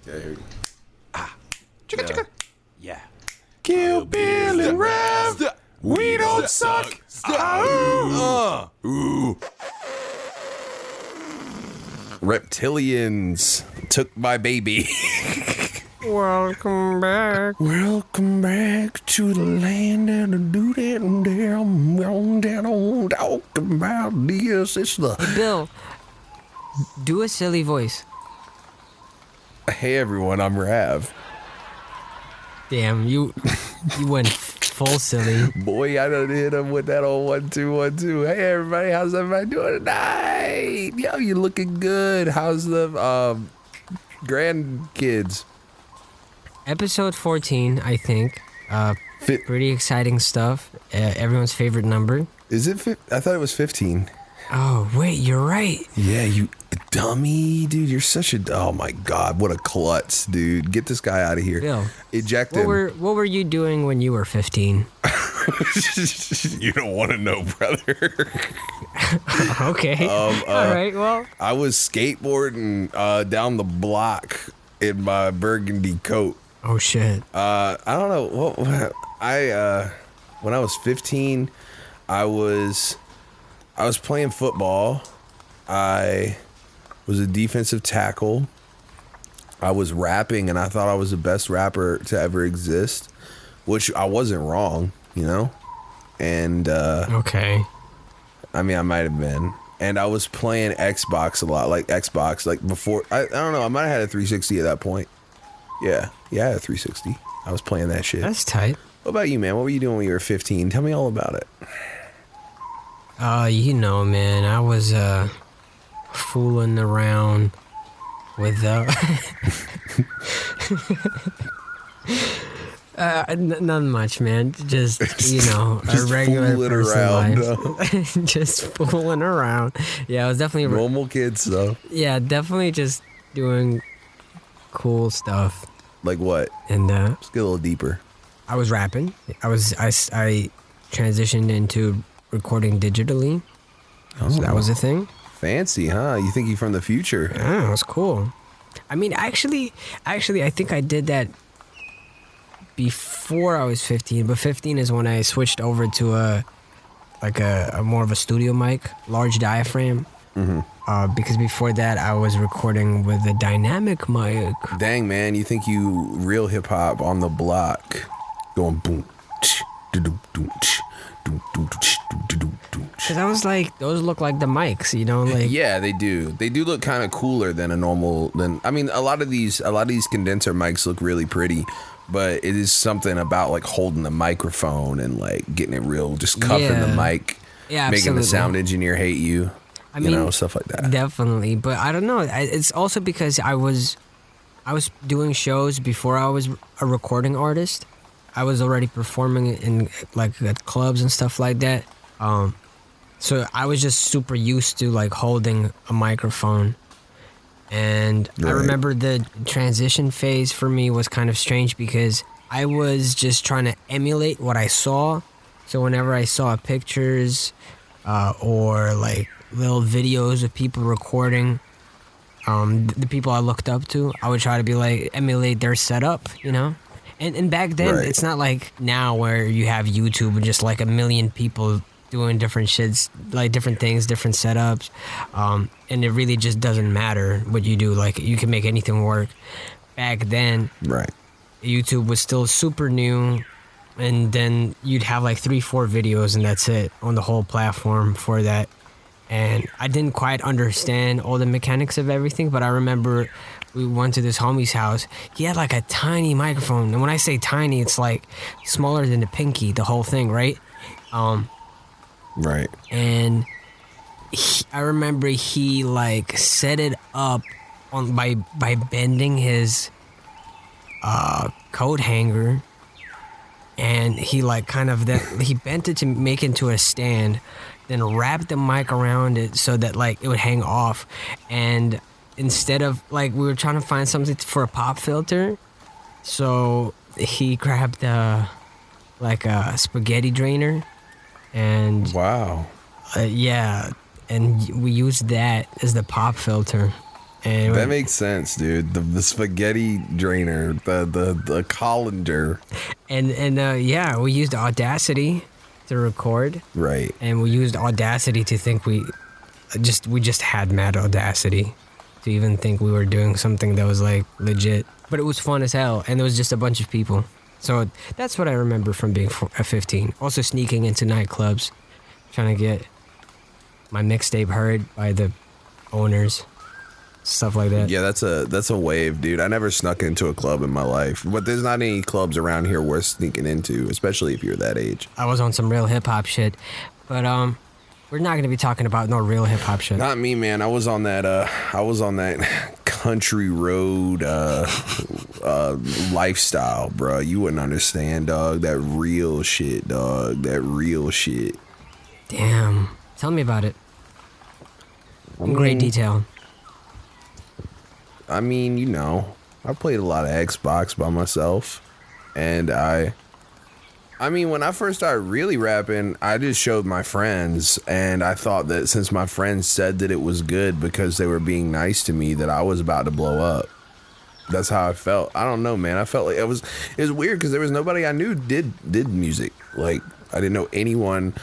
Yeah, here we go. Chicka, chicka. Yeah. Kill Bill and Rev. We don't suck. Reptilians took my baby. Welcome back. Welcome back to the land and the do that and damn down talk about this. It's the Hey, Bill, do a silly voice. hey everyone, I'm Rav. Damn, you went full silly. Boy, I done hit him with that old 1 2 1 2. Hey everybody, how's everybody doing tonight? Yo, you looking good. How's the grandkids? Episode 14, I think. Pretty exciting stuff. Everyone's favorite number. Is it? I thought it was 15. Oh, wait, you're right. Yeah, you dummy, dude. You're such a. Oh my god, what a klutz, dude. Get this guy out of here. Bill, Eject him. What were you doing when you were 15? You don't want to know, brother. Okay. All right, well. I was skateboarding down the block in my burgundy coat. Oh, shit. I don't know. When I was 15, I was playing football. I was a defensive tackle. I was rapping, and I thought I was the best rapper to ever exist, which I wasn't wrong, you know? And, okay. I mean, I might have been. And I was playing Xbox a lot, like before. I don't know. I might have had a 360 at that point. Yeah, I had a 360. I was playing that shit. That's tight. What about you, man? What were you doing when you were 15? Tell me all about it. You know, man, I was fooling around with nothing much, man. Just, you know, a regular person life. Just fooling around. Yeah, I was definitely normal kids though. Yeah, definitely just doing cool stuff. Like what? And let's get a little deeper. I was rapping. I transitioned into recording digitally. So that was a thing. Fancy, huh? You think you're from the future? Yeah, it was cool. I mean, actually, I think I did that before I was 15, but 15 is when I switched over to a more of a studio mic, large diaphragm. Mm-hmm. Because before that, I was recording with a dynamic mic. Dang, man, you think you real hip hop on the block, going boom, Because I was like, those look like the mics, you know, like. Yeah, they do. They do look kind of cooler than a normal. I mean, a lot of these condenser mics look really pretty, but it is something about like holding the microphone and like getting it real, just cuffing the mic, making the sound engineer hate you. I mean, stuff like that. Definitely, but I don't know. It's also because I was doing shows before I was a recording artist. I was already performing in like at clubs and stuff like that. So I was just super used to like holding a microphone. And right. I remember the transition phase for me was kind of strange because I was just trying to emulate what I saw. So whenever I saw pictures or like little videos of people recording, the people I looked up to, I would try to be like emulate their setup, you know? And back then, right. It's not like now where you have YouTube and just like a million people doing different shits, like different things, different setups. And it really just doesn't matter what you do. Like you can make anything work. Back then, right. YouTube was still super new. And then you'd have like 3-4 videos and that's it on the whole platform for that. And I didn't quite understand all the mechanics of everything, but I remember we went to this homie's house. He had like a tiny microphone. And when I say tiny, it's like smaller than the pinky, the whole thing, right? Right. And I remember he like set it up on by bending his coat hanger. And he like he bent it to make it into a stand, then wrapped the mic around it so that like it would hang off. And instead of like, we were trying to find something for a pop filter, so he grabbed like a spaghetti drainer, and wow, yeah, and we used that as the pop filter. And That makes sense, dude. The spaghetti drainer, the colander. And yeah, we used Audacity to record. Right. And we used Audacity to think we just had mad audacity to even think we were doing something that was like legit. But it was fun as hell, and there was just a bunch of people. So that's what I remember from being 15. Also sneaking into nightclubs, trying to get my mixtape heard by the owners. Stuff like that. Yeah, that's a wave, dude. I never snuck into a club in my life, but there's not any clubs around here worth sneaking into, especially if you're that age. I was on some real hip hop shit, but we're not gonna be talking about no real hip hop shit. Not me, man. I was on that country road lifestyle, bro. You wouldn't understand, dog. That real shit, dog. That real shit. Damn. Tell me about it. In great detail. I mean, you know, I played a lot of Xbox by myself, and I mean, when I first started really rapping, I just showed my friends, and I thought that since my friends said that it was good because they were being nice to me, that I was about to blow up. That's how I felt. I don't know, man. I felt like it was weird because there was nobody I knew did music. Like, I didn't know anyone,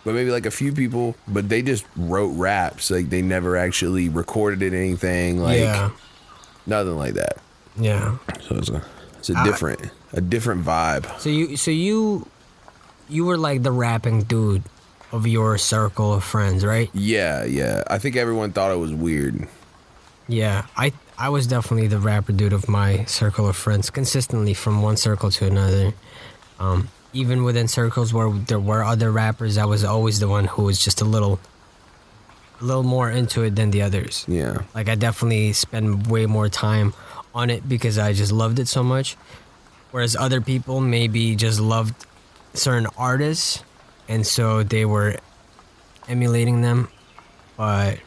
but maybe like a few people, but they just wrote raps. Like, they never actually recorded it, anything. Like, yeah. Nothing like that. Yeah. So it's a different vibe. So you were like the rapping dude of your circle of friends, right? Yeah. I think everyone thought it was weird. Yeah, I was definitely the rapper dude of my circle of friends, consistently from one circle to another. Even within circles where there were other rappers, I was always the one who was just a little more into it than the others. Yeah. Like, I definitely spend way more time on it because I just loved it so much. Whereas other people maybe just loved certain artists, and so they were emulating them, but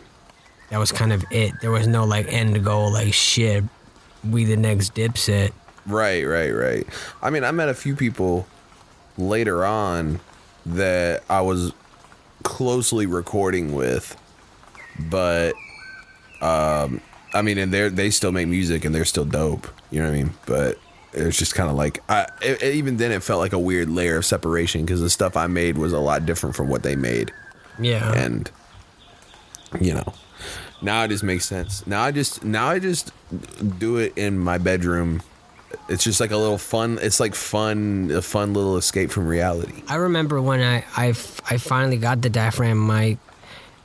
that was kind of it. There was no like end goal, like shit, we the next Dipset. Right. I mean, I met a few people later on that I was closely recording with, but I mean, and they still make music and they're still dope, you know what I mean? But it was just kind of like, even then it felt like a weird layer of separation because the stuff I made was a lot different from what they made. Yeah. And you know, now it just makes sense. Now I just do it in my bedroom. It's just like a little fun. It's like a fun little escape from reality. I remember when I finally got the diaphragm mic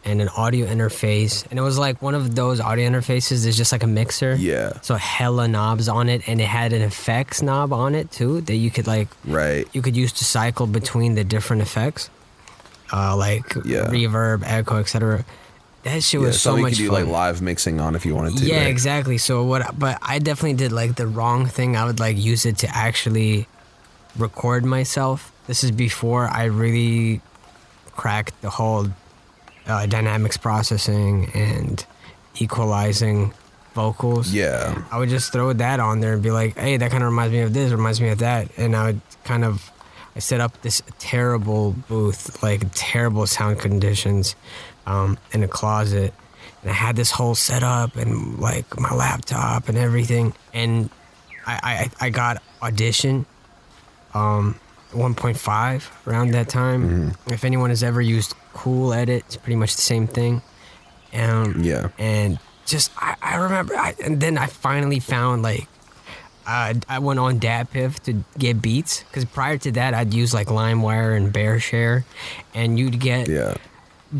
and an audio interface, and it was like one of those audio interfaces that's just like a mixer. Yeah. So hella knobs on it, and it had an effects knob on it too that you could like you could use to cycle between the different effects, like reverb, echo, etc. That shit was so much fun. You could do like live mixing on if you wanted to. Yeah, right? exactly. So but I definitely did like the wrong thing. I would like use it to actually record myself. This is before I really cracked the whole dynamics processing and equalizing vocals. Yeah. I would just throw that on there and be like, hey, that kind of reminds me of this, reminds me of that. And I would I set up this terrible booth, like terrible sound conditions, in a closet. And I had this whole setup and like my laptop and everything. And I got Audition 1.5 around that time. Mm-hmm. If anyone has ever used Cool Edit, it's pretty much the same thing. And just I remember, and then I finally found like I went on DatPiff to get beats, because prior to that I'd use like LimeWire and BearShare, and you'd get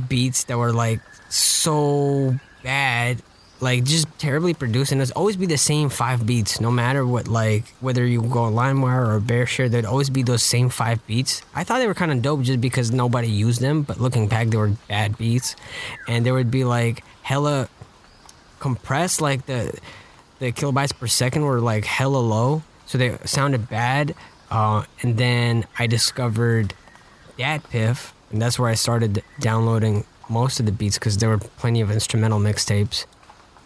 beats that were like so bad, like just terribly produced, and it'd always be the same 5 beats no matter what, like whether you go on LimeWire or BearShare, there'd always be those same 5 beats. I thought they were kind of dope just because nobody used them, but looking back they were bad beats, and there would be like hella compressed, like the kilobytes per second were like hella low, so they sounded bad. And then I discovered DatPiff, and that's where I started downloading most of the beats, because there were plenty of instrumental mixtapes.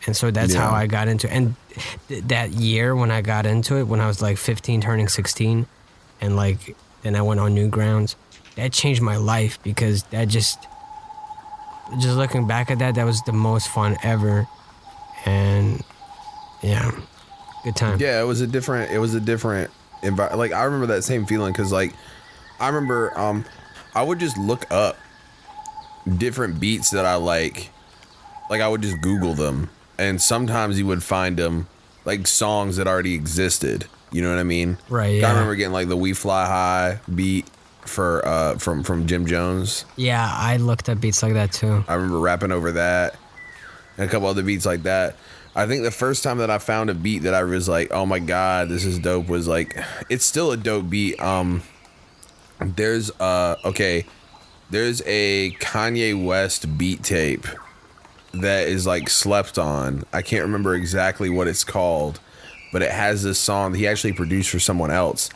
And so that's how I got into it. And that year when I got into it, when I was like 15 turning 16, and like then I went on Newgrounds, that changed my life, because that just looking back at that was the most fun ever. and yeah, good time. Yeah, it was a different like I remember that same feeling because like I remember I would just look up different beats that I like I would just Google them, and sometimes you would find them like songs that already existed, you know what I mean? Right. Yeah. I remember getting like the We Fly High beat for from Jim Jones. Yeah, I looked at beats like that too. I remember rapping over that and a couple other beats like that. I think the first time that I found a beat that I was like, oh my god, this is dope, was like, it's still a dope beat. There's a Kanye West beat tape that is like slept on. I can't remember exactly what it's called, but it has this song that he actually produced for someone else,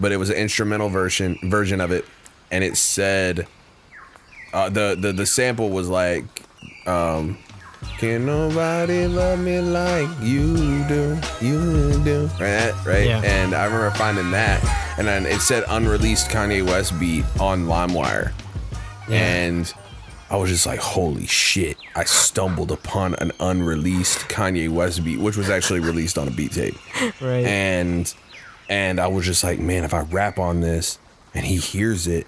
but it was an instrumental version of it, and it said the sample was like can nobody love me like you do, right? Yeah. And I remember finding that, and then it said unreleased Kanye West beat on LimeWire. Yeah. And I was just like, holy shit, I stumbled upon an unreleased Kanye West beat, which was actually released on a beat tape. Right. And I was just like, man, if I rap on this and he hears it,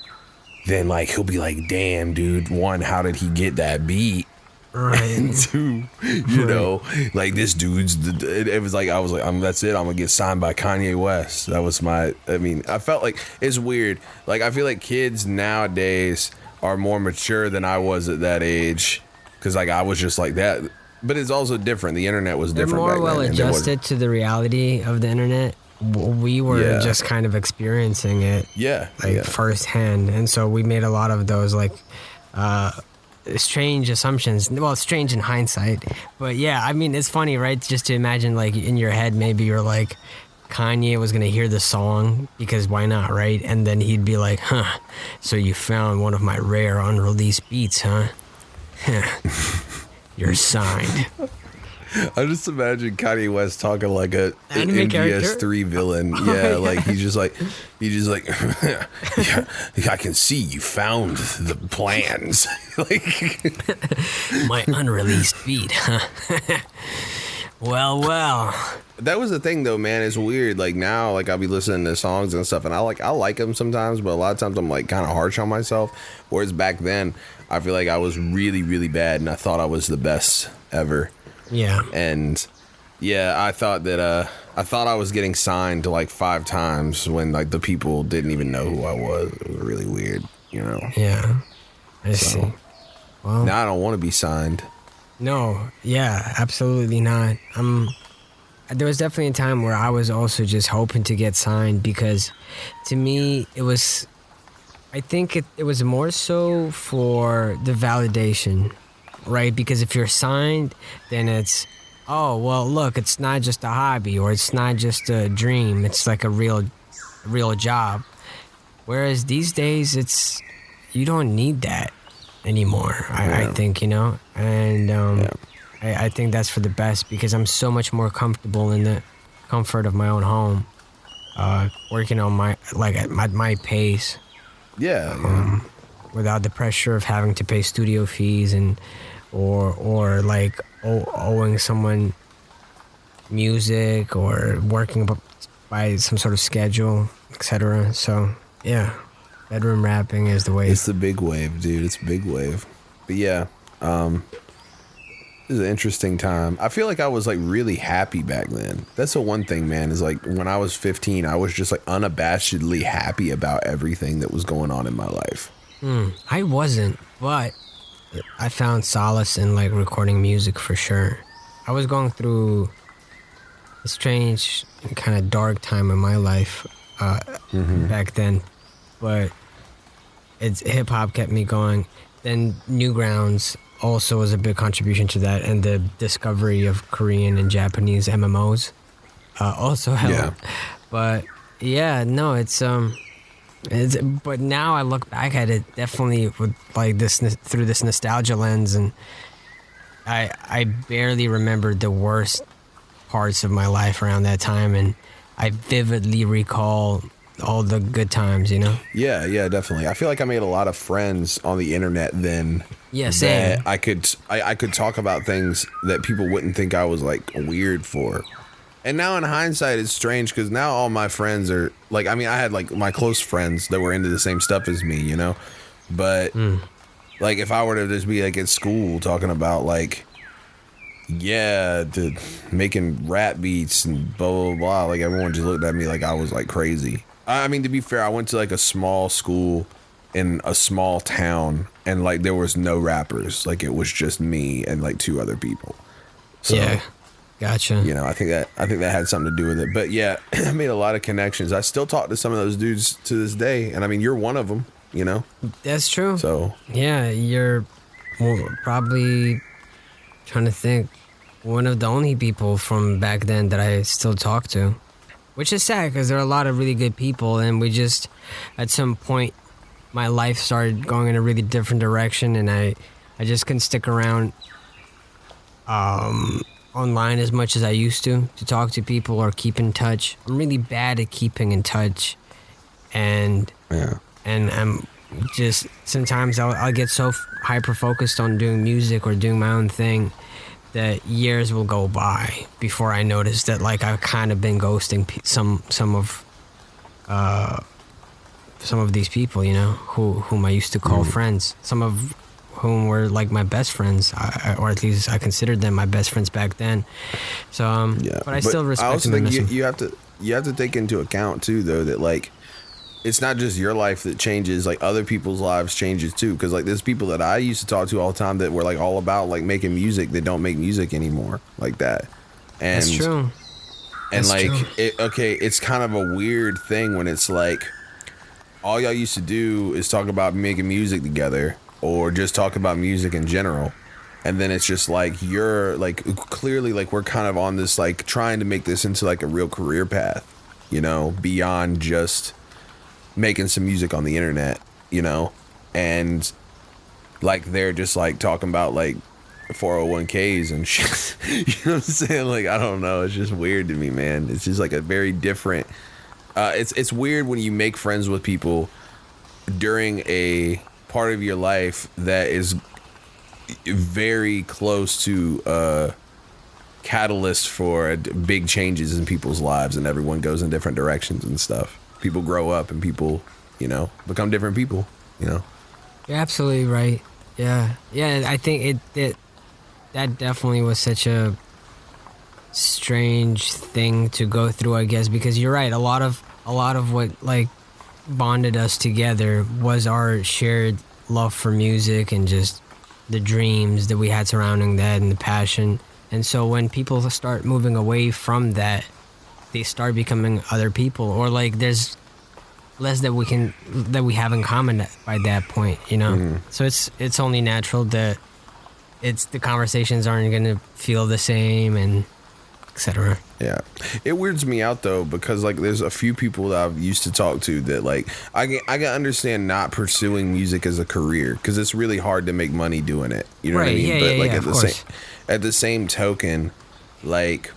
then like he'll be like, damn, dude, one, how did he get that beat? Right. And two, you know, like this dude's, it was like, I was like, that's it, I'm gonna get signed by Kanye West. That was I felt like, it's weird. Like, I feel like kids nowadays are more mature than I was at that age, because like I was just like that. But it's also different. The internet was different. They're more back well then, adjusted to the reality of the internet. We were just kind of experiencing it, firsthand, and so we made a lot of those like strange assumptions. Well, strange in hindsight, but yeah, I mean, it's funny, right? Just to imagine, like, in your head, maybe you're like, Kanye was gonna hear the song because why not, right? And then he'd be like, huh, so you found one of my rare unreleased beats, huh? You're signed. I just imagine Kanye West talking like an anime MGS3 villain. Yeah, like he's just like, yeah, I can see you found the plans. Like my unreleased beat, huh? Well. That was the thing though, man. It's weird. Like now, like I'll be listening to songs and stuff, and I like them sometimes, but a lot of times I'm like kind of harsh on myself. Whereas back then, I feel like I was really, really bad, and I thought I was the best ever. Yeah. And yeah, I thought I was getting signed to like 5 times when like the people didn't even know who I was. It was really weird, you know. Yeah. I see. Well, now I don't want to be signed. No. Yeah. Absolutely not. There was definitely a time where I was also just hoping to get signed, because to me I think it was more so for the validation, right? Because if you're signed, then it's, oh, well, look, it's not just a hobby, or it's not just a dream. It's like a real job. Whereas these days, you don't need that anymore, I think, you know? And I think that's for the best, because I'm so much more comfortable in the comfort of my own home, working on at my pace. Yeah. Without the pressure of having to pay studio fees or like owing someone music, or working by some sort of schedule, etc. So yeah, bedroom rapping is the wave. It's the big wave, dude. It's a big wave. But yeah, this is an interesting time. I feel like I was like really happy back then. That's the one thing, man, is like when I was 15, I was just like unabashedly happy about everything that was going on in my life. I wasn't, but I found solace in like recording music for sure. I was going through a strange and kind of dark time in my life back then, but hip hop kept me going. Then Newgrounds also was a big contribution to that, and the discovery of Korean and Japanese MMOs also helped. Yeah. But yeah, no, but now I look back at it definitely with like this through this nostalgia lens, and I barely remembered the worst parts of my life around that time, and I vividly recall all the good times, you know? Yeah, definitely. I feel like I made a lot of friends on the internet then. Yeah, same. That I could talk about things that people wouldn't think I was like weird for. And now in hindsight, it's strange because now all my friends are like, I mean, I had like my close friends that were into the same stuff as me, you know? But like if I were to just be like at school talking about like, making rap beats and blah, blah, blah, like everyone just looked at me like I was like crazy. I mean, to be fair, I went to like a small school in a small town and like there was no rappers. Like it was just me and like 2 other people. So, yeah. Gotcha. You know, I think that had something to do with it. But yeah, I made a lot of connections. I still talk to some of those dudes to this day. And I mean, you're one of them, you know? That's true. So yeah, you're probably trying to think one of the only people from back then that I still talk to, which is sad because there are a lot of really good people. And we just, at some point, my life started going in a really different direction. And I just couldn't stick around online as much as I used to talk to people or keep in touch. I'm really bad at keeping in touch, and I'm just sometimes I'll get so hyper focused on doing music or doing my own thing that years will go by before I notice that like I've kind of been ghosting some of these people, you know, whom I used to call friends. Some of whom were like my best friends, or at least I considered them my best friends back then. So, but I still respect I also them. think you have to take into account too, though, that like it's not just your life that changes, like other people's lives changes too. Because like there's people that I used to talk to all the time that were like all about like making music that don't make music anymore, like that. And that's true. And that's like true. it's kind of a weird thing when it's like all y'all used to do is talk about making music together or just talk about music in general. And then it's just like you're like clearly like we're kind of on this like trying to make this into like a real career path, you know, beyond just making some music on the internet, you know. And like they're just like talking about like 401ks and shit. You know what I'm saying? Like I don't know, it's just weird to me, man. It's just like a very different it's weird when you make friends with people during a part of your life that is very close to catalyst for big changes in people's lives, and everyone goes in different directions and stuff. People grow up and people, you know, become different people, you know. You're absolutely right. Yeah, I think that definitely was such a strange thing to go through, I guess, because you're right. A lot of what like bonded us together was our shared love for music and just the dreams that we had surrounding that and the passion. And so when people start moving away from that, they start becoming other people, or like there's less that we have in common by that point, you know. Mm-hmm. So it's only natural that the conversations aren't gonna feel the same and etc. Yeah, it weirds me out though because like there's a few people that I've used to talk to that like I can understand not pursuing music as a career because it's really hard to make money doing it. You know what I mean? Yeah, but like yeah, at the same token, like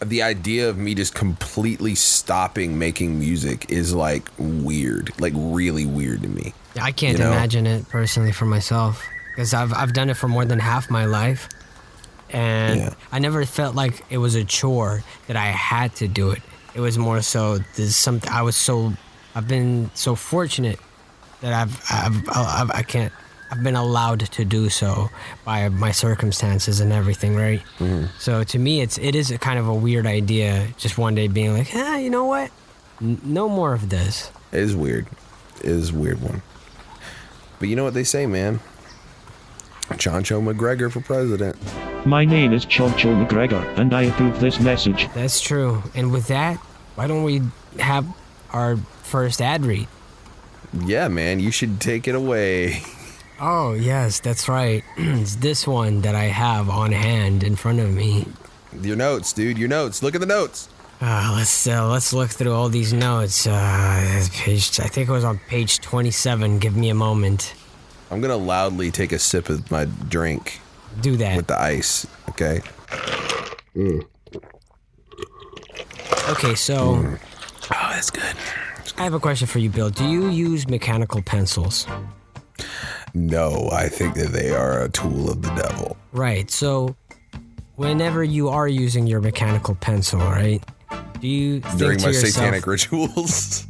the idea of me just completely stopping making music is like weird, like really weird to me. I can't imagine it personally for myself because I've done it for more than half my life. And I never felt like it was a chore that I had to do it. It was more so there's something I've been so fortunate that I've been allowed to do so by my circumstances and everything, right? Mm-hmm. So to me, it is a kind of a weird idea. Just one day being like, you know what? No more of this. It is weird. It is a weird one. But you know what they say, man? Chancho McGregor for president. My name is Chancho McGregor, and I approve this message. That's true. And with that, why don't we have our first ad read? Yeah, man, you should take it away. Oh, yes, that's right. It's this one that I have on hand in front of me. Your notes, dude, your notes. Look at the notes. Let's look through all these notes. I think it was on page 27. Give me a moment. I'm going to loudly take a sip of my drink. Do that. With the ice, okay? Okay, so... Oh, that's good. I have a question for you, Bill. Do you use mechanical pencils? No, I think that they are a tool of the devil. Right. So whenever you are using your mechanical pencil, right? Do you think During to my yourself, satanic rituals?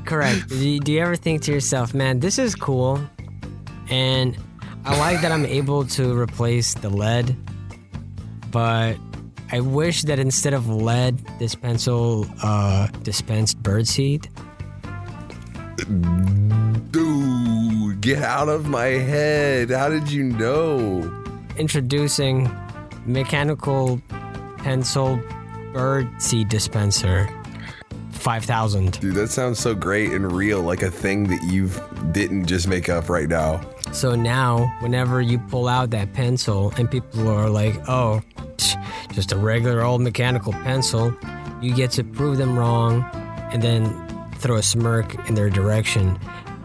Correct. Do you ever think to yourself, man, this is cool, and I like that I'm able to replace the lead, but I wish that instead of lead, this pencil dispensed birdseed? Dude, get out of my head. How did you know? Introducing mechanical pencil birdseed dispenser. 5,000. Dude, that sounds so great and real, like a thing that you didn't just make up right now. So now, whenever you pull out that pencil and people are like, oh, just a regular old mechanical pencil, you get to prove them wrong and then throw a smirk in their direction.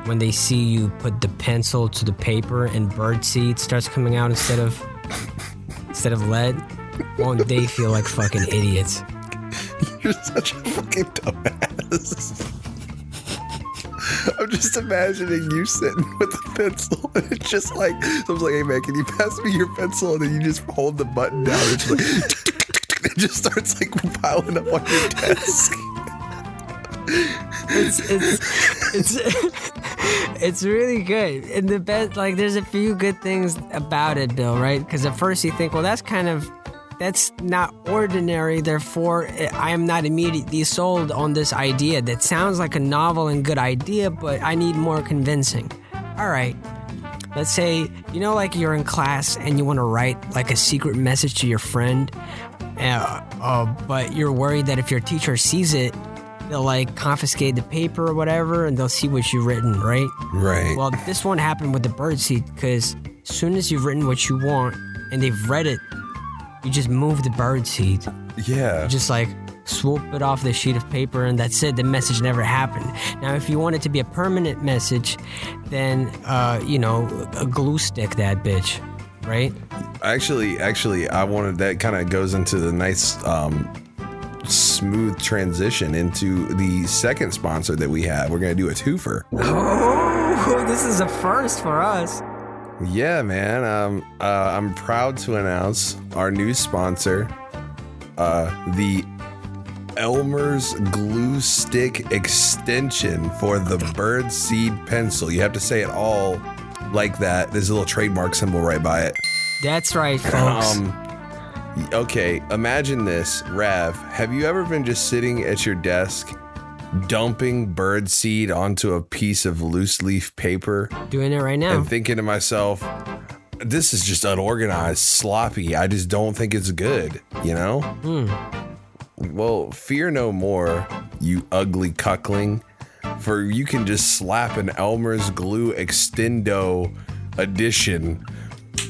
When they see you put the pencil to the paper and birdseed starts coming out instead of lead, won't they feel like fucking idiots? You're such a fucking dumbass. I'm just imagining you sitting with a pencil and it's just like, someone's like, hey man, can you pass me your pencil? And then you just hold the button down and it's like, it just starts like piling up on your desk. It's really good. And the best, like, there's a few good things about it, Bill, right? Because at first you think, well, that's not ordinary, therefore I am not immediately sold on this idea. That sounds like a novel and good idea, but I need more convincing. All right, let's say, like you're in class and you want to write like a secret message to your friend, but you're worried that if your teacher sees it, they'll like confiscate the paper or whatever and they'll see what you've written, right? Right. Well, this won't happen with the birdseed, because as soon as you've written what you want and they've read it, you just move the birdseed. Yeah. You just like swoop it off the sheet of paper and that's it. The message never happened. Now, if you want it to be a permanent message, then, a glue stick that bitch, right? Actually, I wanted, that kind of goes into the nice, smooth transition into the second sponsor that we have. We're going to do a twofer. Oh, this is a first for us. Yeah, man. I'm proud to announce our new sponsor, the Elmer's Glue Stick Extension for the Birdseed Pencil. You have to say it all like that. There's a little trademark symbol right by it. That's right, folks. Okay, imagine this, Rav. Have you ever been just sitting at your desk dumping birdseed onto a piece of loose leaf paper? Doing it right now. And thinking to myself, this is just unorganized, sloppy. I just don't think it's good, Well, fear no more, you ugly cuckling, for you can just slap an Elmer's Glue Extendo edition.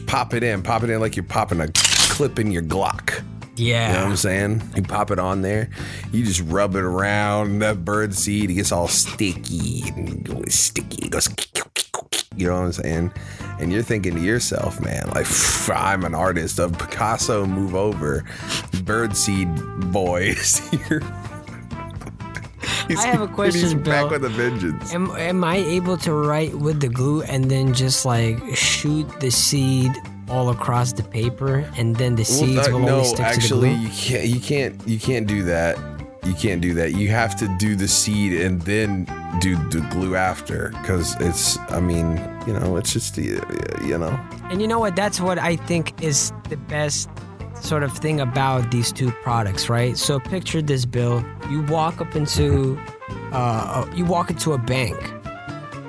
Pop it in like you're popping a clip in your Glock. Yeah. You know what I'm saying? You pop it on there, you just rub it around that bird seed, it gets all sticky and it goes, you know what I'm saying? And you're thinking to yourself, man, like, I'm an artist of Picasso, move over. Birdseed boys here. I have a question, Bill. Back with a vengeance. Am I able to write with the glue and then just like shoot the seed all across the paper, and then the seeds will only stick to the glue? You can't do that. You can't do that. You have to do the seed and then do the glue after, because it's just, And you know what? That's what I think is the best sort of thing about these two products, right? So picture this, Bill. You walk into a bank.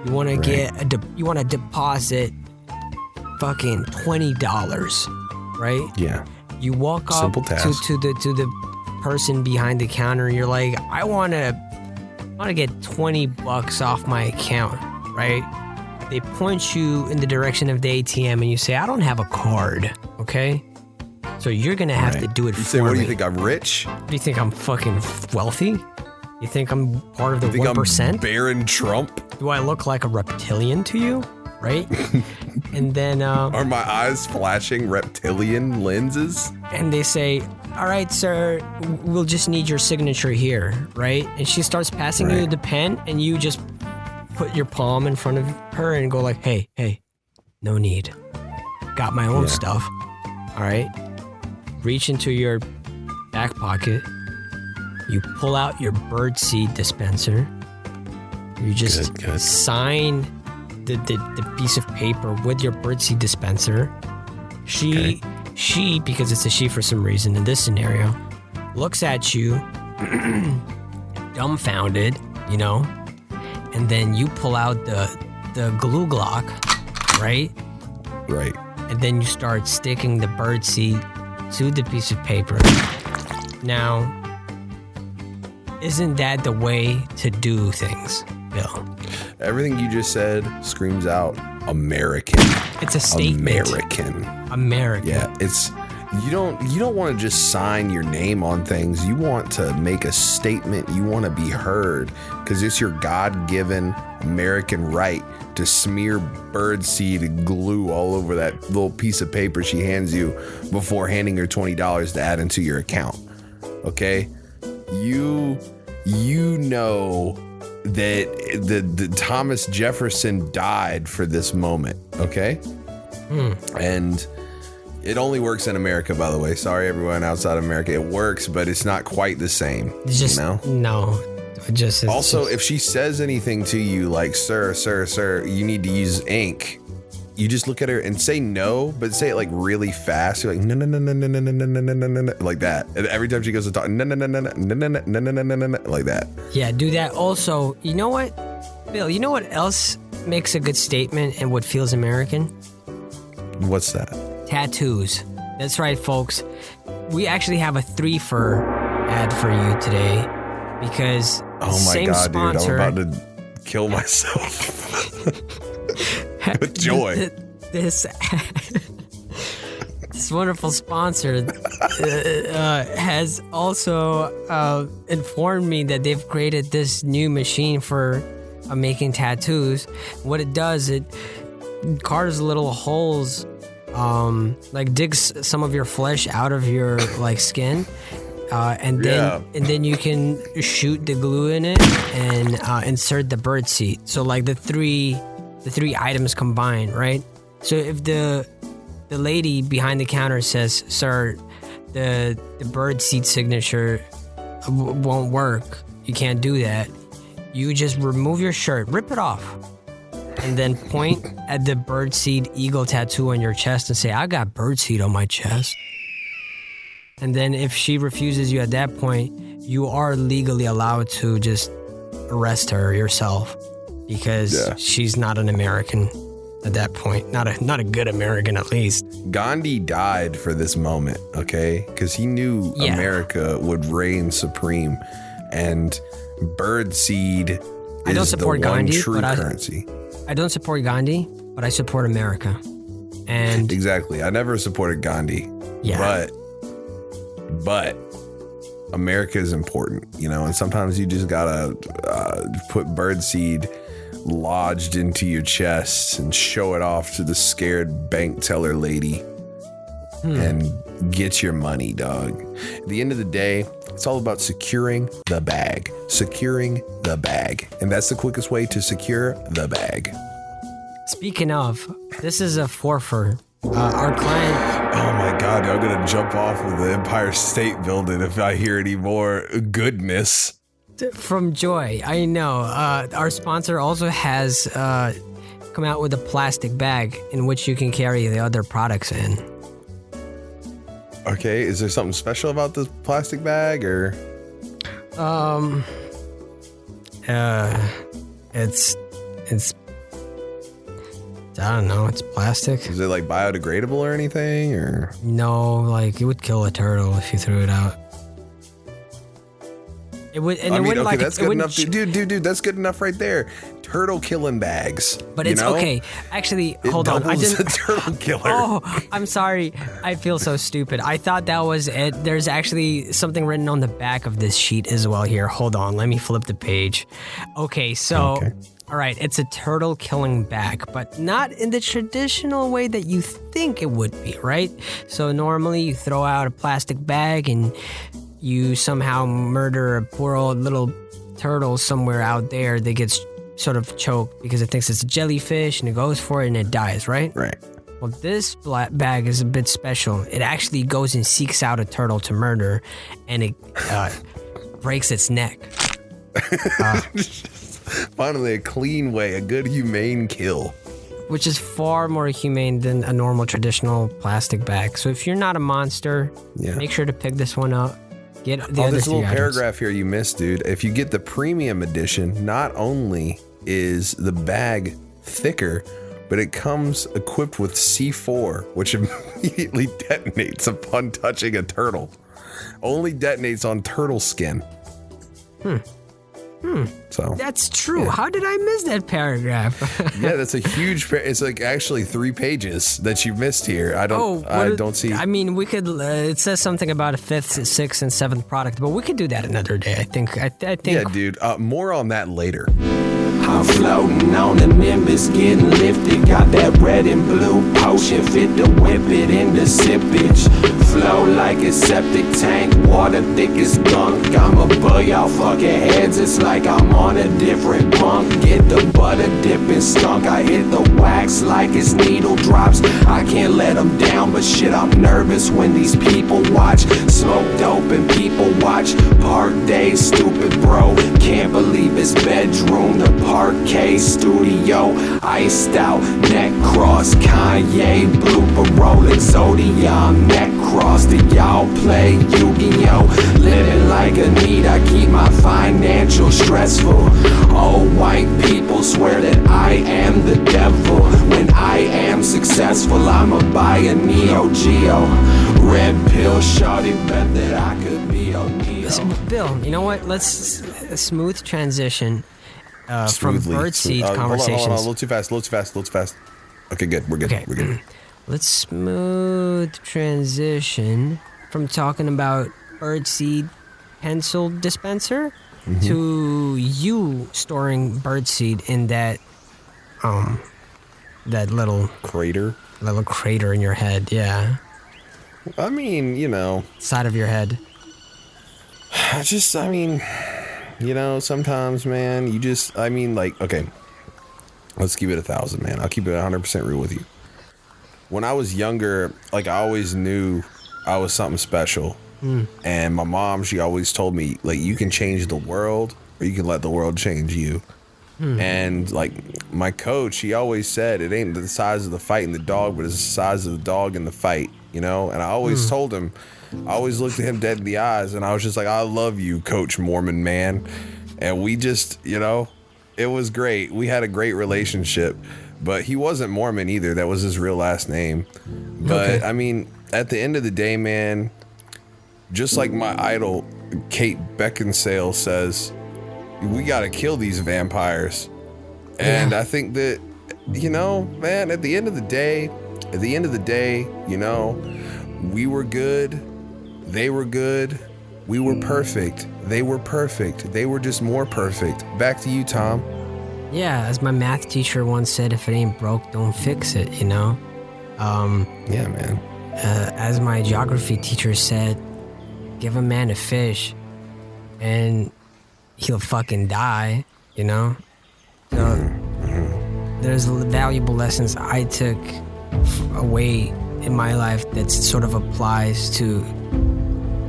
You want to get you want to deposit fucking $20, right? Yeah. You walk up to the person behind the counter and you're like, I want to get $20 off my account, right? They point you in the direction of the ATM and you say, I don't have a card, okay? So you're going to have to do it for me. You say, what do you think, I'm rich? Do you think I'm fucking wealthy? You think I'm part of the 1%? I'm Baron Trump? Do I look like a reptilian to you? Right? And then... Are my eyes flashing reptilian lenses? And they say, all right, sir, we'll just need your signature here, right? And she starts passing you the pen, and you just put your palm in front of her and go like, hey, no need. Got my own stuff. All right. Reach into your back pocket. You pull out your birdseed dispenser. You just sign the piece of paper with your birdseed dispenser. She, because it's a she for some reason in this scenario, looks at you, dumbfounded, you know, and then you pull out the glue glock, right? Right. And then you start sticking the birdseed to the piece of paper. Now, isn't that the way to do things, Bill? Everything you just said screams out American. It's a statement. American. Yeah, it's you don't want to just sign your name on things. You want to make a statement. You want to be heard because it's your God-given American right to smear birdseed glue all over that little piece of paper she hands you before handing her $20 to add into your account. Okay? You know that the Thomas Jefferson died for this moment, okay? And it only works in America, by the way. Sorry, everyone outside of America. It works, but it's not quite the same. It's just, you know? No. Also, if she says anything to you like, sir, you need to use ink, you just look at her and say no, but say it like really fast. You're like, no, like that. And every time she goes to talk, like that. Yeah, do that. Also, you know what, Bill, you know what else makes a good statement and what feels American? What's that? Tattoos. That's right, folks. We actually have a 3-for ad for you today because same sponsor, dude, I'm about to kill myself with joy. This wonderful sponsor has also informed me that they've created this new machine for making tattoos. What it does, it carves little holes, like digs some of your flesh out of your like skin, and then you can shoot the glue in it and insert the bird seed. So like the three items combined, right? So if the lady behind the counter says, "Sir, the bird seed signature won't work. You can't do that." You just remove your shirt, rip it off, and then point at the birdseed eagle tattoo on your chest and say, "I got birdseed on my chest." And then if she refuses you at that point, you are legally allowed to just arrest her yourself because she's not an American at that point. Not a good American, at least. Gandhi died for this moment, okay? Because he knew America would reign supreme, and birdseed is the one true currency. I don't support Gandhi, but I support America. And exactly. I never supported Gandhi. Yeah. But America is important, you know, and sometimes you just gotta put birdseed lodged into your chest and show it off to the scared bank teller lady and get your money, dog. At the end of the day, it's all about securing the bag. And that's the quickest way to secure the bag. Speaking of, this is a 4-for. Our client. Oh my God, I'm going to jump off of the Empire State Building if I hear any more goodness. From Joy, I know. Our sponsor also has come out with a plastic bag in which you can carry the other products in. Okay, is there something special about this plastic bag, or? It's I don't know. It's plastic. Is it like biodegradable or anything, or? No, like it would kill a turtle if you threw it out. It would, and it wouldn't, okay, like that's good enough, dude. That's good enough right there. Turtle killing bags. But it's okay. Actually, hold on. I didn't. A turtle killer. Oh, I'm sorry. I feel so stupid. I thought that was it. There's actually something written on the back of this sheet as well. Here, hold on. Let me flip the page. Okay, so All right, it's a turtle killing bag, but not in the traditional way that you think it would be, right? So normally you throw out a plastic bag and you somehow murder a poor old little turtle somewhere out there that gets sort of choked because it thinks it's a jellyfish and it goes for it and it dies, right? Right. Well, this bag is a bit special. It actually goes and seeks out a turtle to murder, and it breaks its neck. Finally, a clean way, a good humane kill. Which is far more humane than a normal traditional plastic bag. So if you're not a monster, make sure to pick this one up. Get the other this three little items. paragraph here you missed, dude. If you get the premium edition, not only is the bag thicker, but it comes equipped with C4, which immediately detonates upon touching a turtle. Only detonates on turtle skin. So That's true. How did I miss that paragraph? yeah, that's a huge. It's like actually 3 pages that you missed here. I don't see. I mean, we could. It says something about a 5th, 6th, and 7th product, but we could do that another day. I think. Yeah, dude. More on that later. I'm floating on the Nimbus, getting lifted. Got that red and blue potion, fit to whip it into sippage. Flow like a septic tank, water thick as gunk. I'm above y'all fucking heads, it's like I'm on a different bunk. Get the butter dipping skunk, I hit the wax like it's needle drops. I can't let them down, but shit, I'm nervous when these people watch. Smoke dope and people watch. Park days, stupid bro. Can't believe his bedroom, the parquet studio. Iced out, neck cross, Kanye, blooper Rolex, Zodiac, neck cross. Did y'all play Yu-Gi-Oh? Living like a need, I keep my financial stressful. All white people swear that I am the devil. When I am successful, I'ma buy a Neo Geo. Red pill, shawty, bet that I could be O'Neill. Bill, you know what? Let's smooth transition from birdseed conversations. Hold on, a little too fast. Okay, good. We're good. Okay. We're good. Let's smooth transition from talking about birdseed pencil dispenser to you storing birdseed in that little Crater. in your head. Yeah, I mean, side of your head. Sometimes, man, okay, let's keep it 1,000, man. I'll keep it 100% real with you. When I was younger, I always knew I was something special. And my mom, she always told me, you can change the world or you can let the world change you. And my coach, he always said, it ain't the size of the fight in the dog, but it's the size of the dog in the fight, And I always told him, I always looked at him dead in the eyes and I was just like, I love you, Coach Mormon man. And we just, it was great. We had a great relationship. But he wasn't Mormon either. That was his real last name. But, Okay. At the end of the day, man, just like my idol, Kate Beckinsale, says, we got to kill these vampires. And I think that, man, at the end of the day, we were good. They were good. We were perfect. They were perfect. They were just more perfect. Back to you, Tom. Yeah, as my math teacher once said, if it ain't broke, don't fix it, Yeah, man. As my geography teacher said, give a man a fish and he'll fucking die, So there's valuable lessons I took away in my life that sort of applies to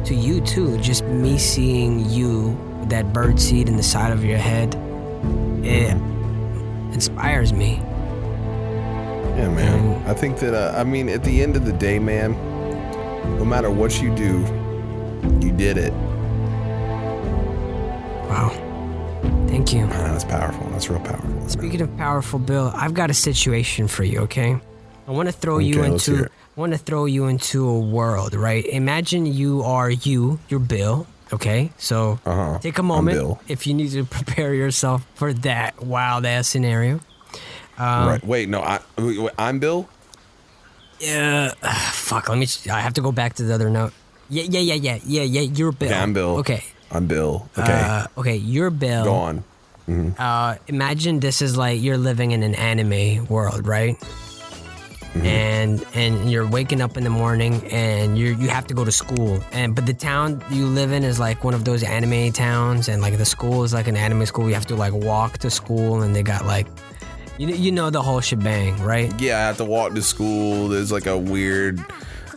you too. Just me seeing you with that bird seed in the side of your head, it inspires me. Yeah, man. I think that, at the end of the day, man, no matter what you do, you did it. Wow. Thank you. That's powerful. That's real powerful. Speaking of powerful, Bill, I've got a situation for you, okay? I want to throw you into a world, right? Imagine you're Bill, okay? So take a moment if you need to prepare yourself for that wild ass scenario. Right. Wait, no, I'm Bill? Yeah. Fuck, I have to go back to the other note. Yeah, you're Bill. Okay, I'm Bill. Okay. I'm Bill. Okay. Okay, you're Bill. Go on. Imagine this is like you're living in an anime world, right? And you're waking up in the morning and you have to go to school, but the town you live in is like one of those anime towns, and like the school is like an anime school. You have to like walk to school, and they got like you know the whole shebang, right? Yeah, I have to walk to school. There's like a weird,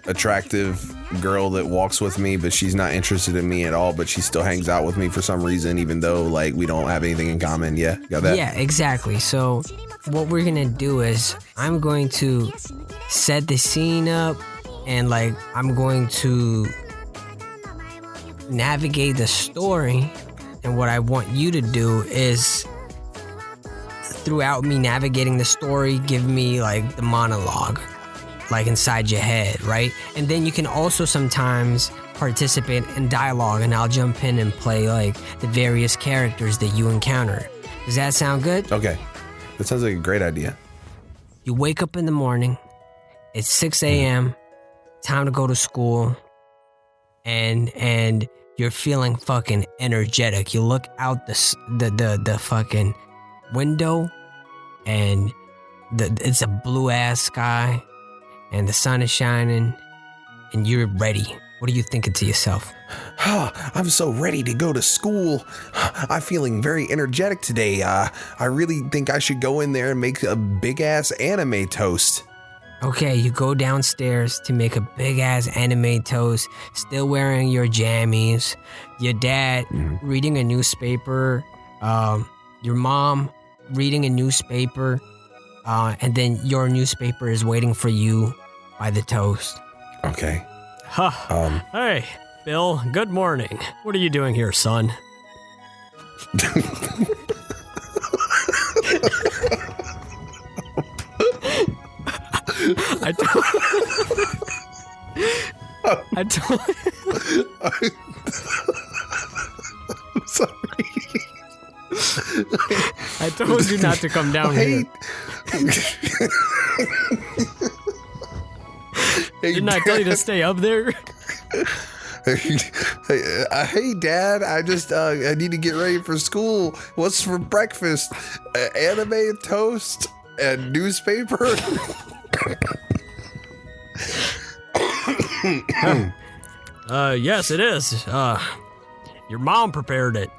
attractive girl that walks with me, but she's not interested in me at all, but she still hangs out with me for some reason, even though like we don't have anything in common. Yeah, got that? Yeah, exactly. So what we're gonna do is I'm going to set the scene up, and like I'm going to navigate the story, and what I want you to do is throughout me navigating the story, give me like the monologue like inside your head, right? And then you can also sometimes participate in dialogue, and I'll jump in and play like the various characters that you encounter. Does that sound good? Okay, that sounds like a great idea. You wake up in the morning, it's 6 a.m., time to go to school, and you're feeling fucking energetic. You look out the fucking window, and it's a blue ass sky, and the sun is shining, and you're ready. What are you thinking to yourself? I'm so ready to go to school. I'm feeling very energetic today. I really think I should go in there and make a big ass anime toast. Okay, you go downstairs to make a big ass anime toast, still wearing your jammies, your dad reading a newspaper, your mom reading a newspaper, and then your newspaper is waiting for you by the toast. Okay. Hey, Bill, good morning. What are you doing here, son? I told I'm sorry. I told you not to come down here. Didn't I tell you to stay up there? Hey, Dad, I just I need to get ready for school. What's for breakfast? Anime toast and newspaper? Yes, it is. Your mom prepared it.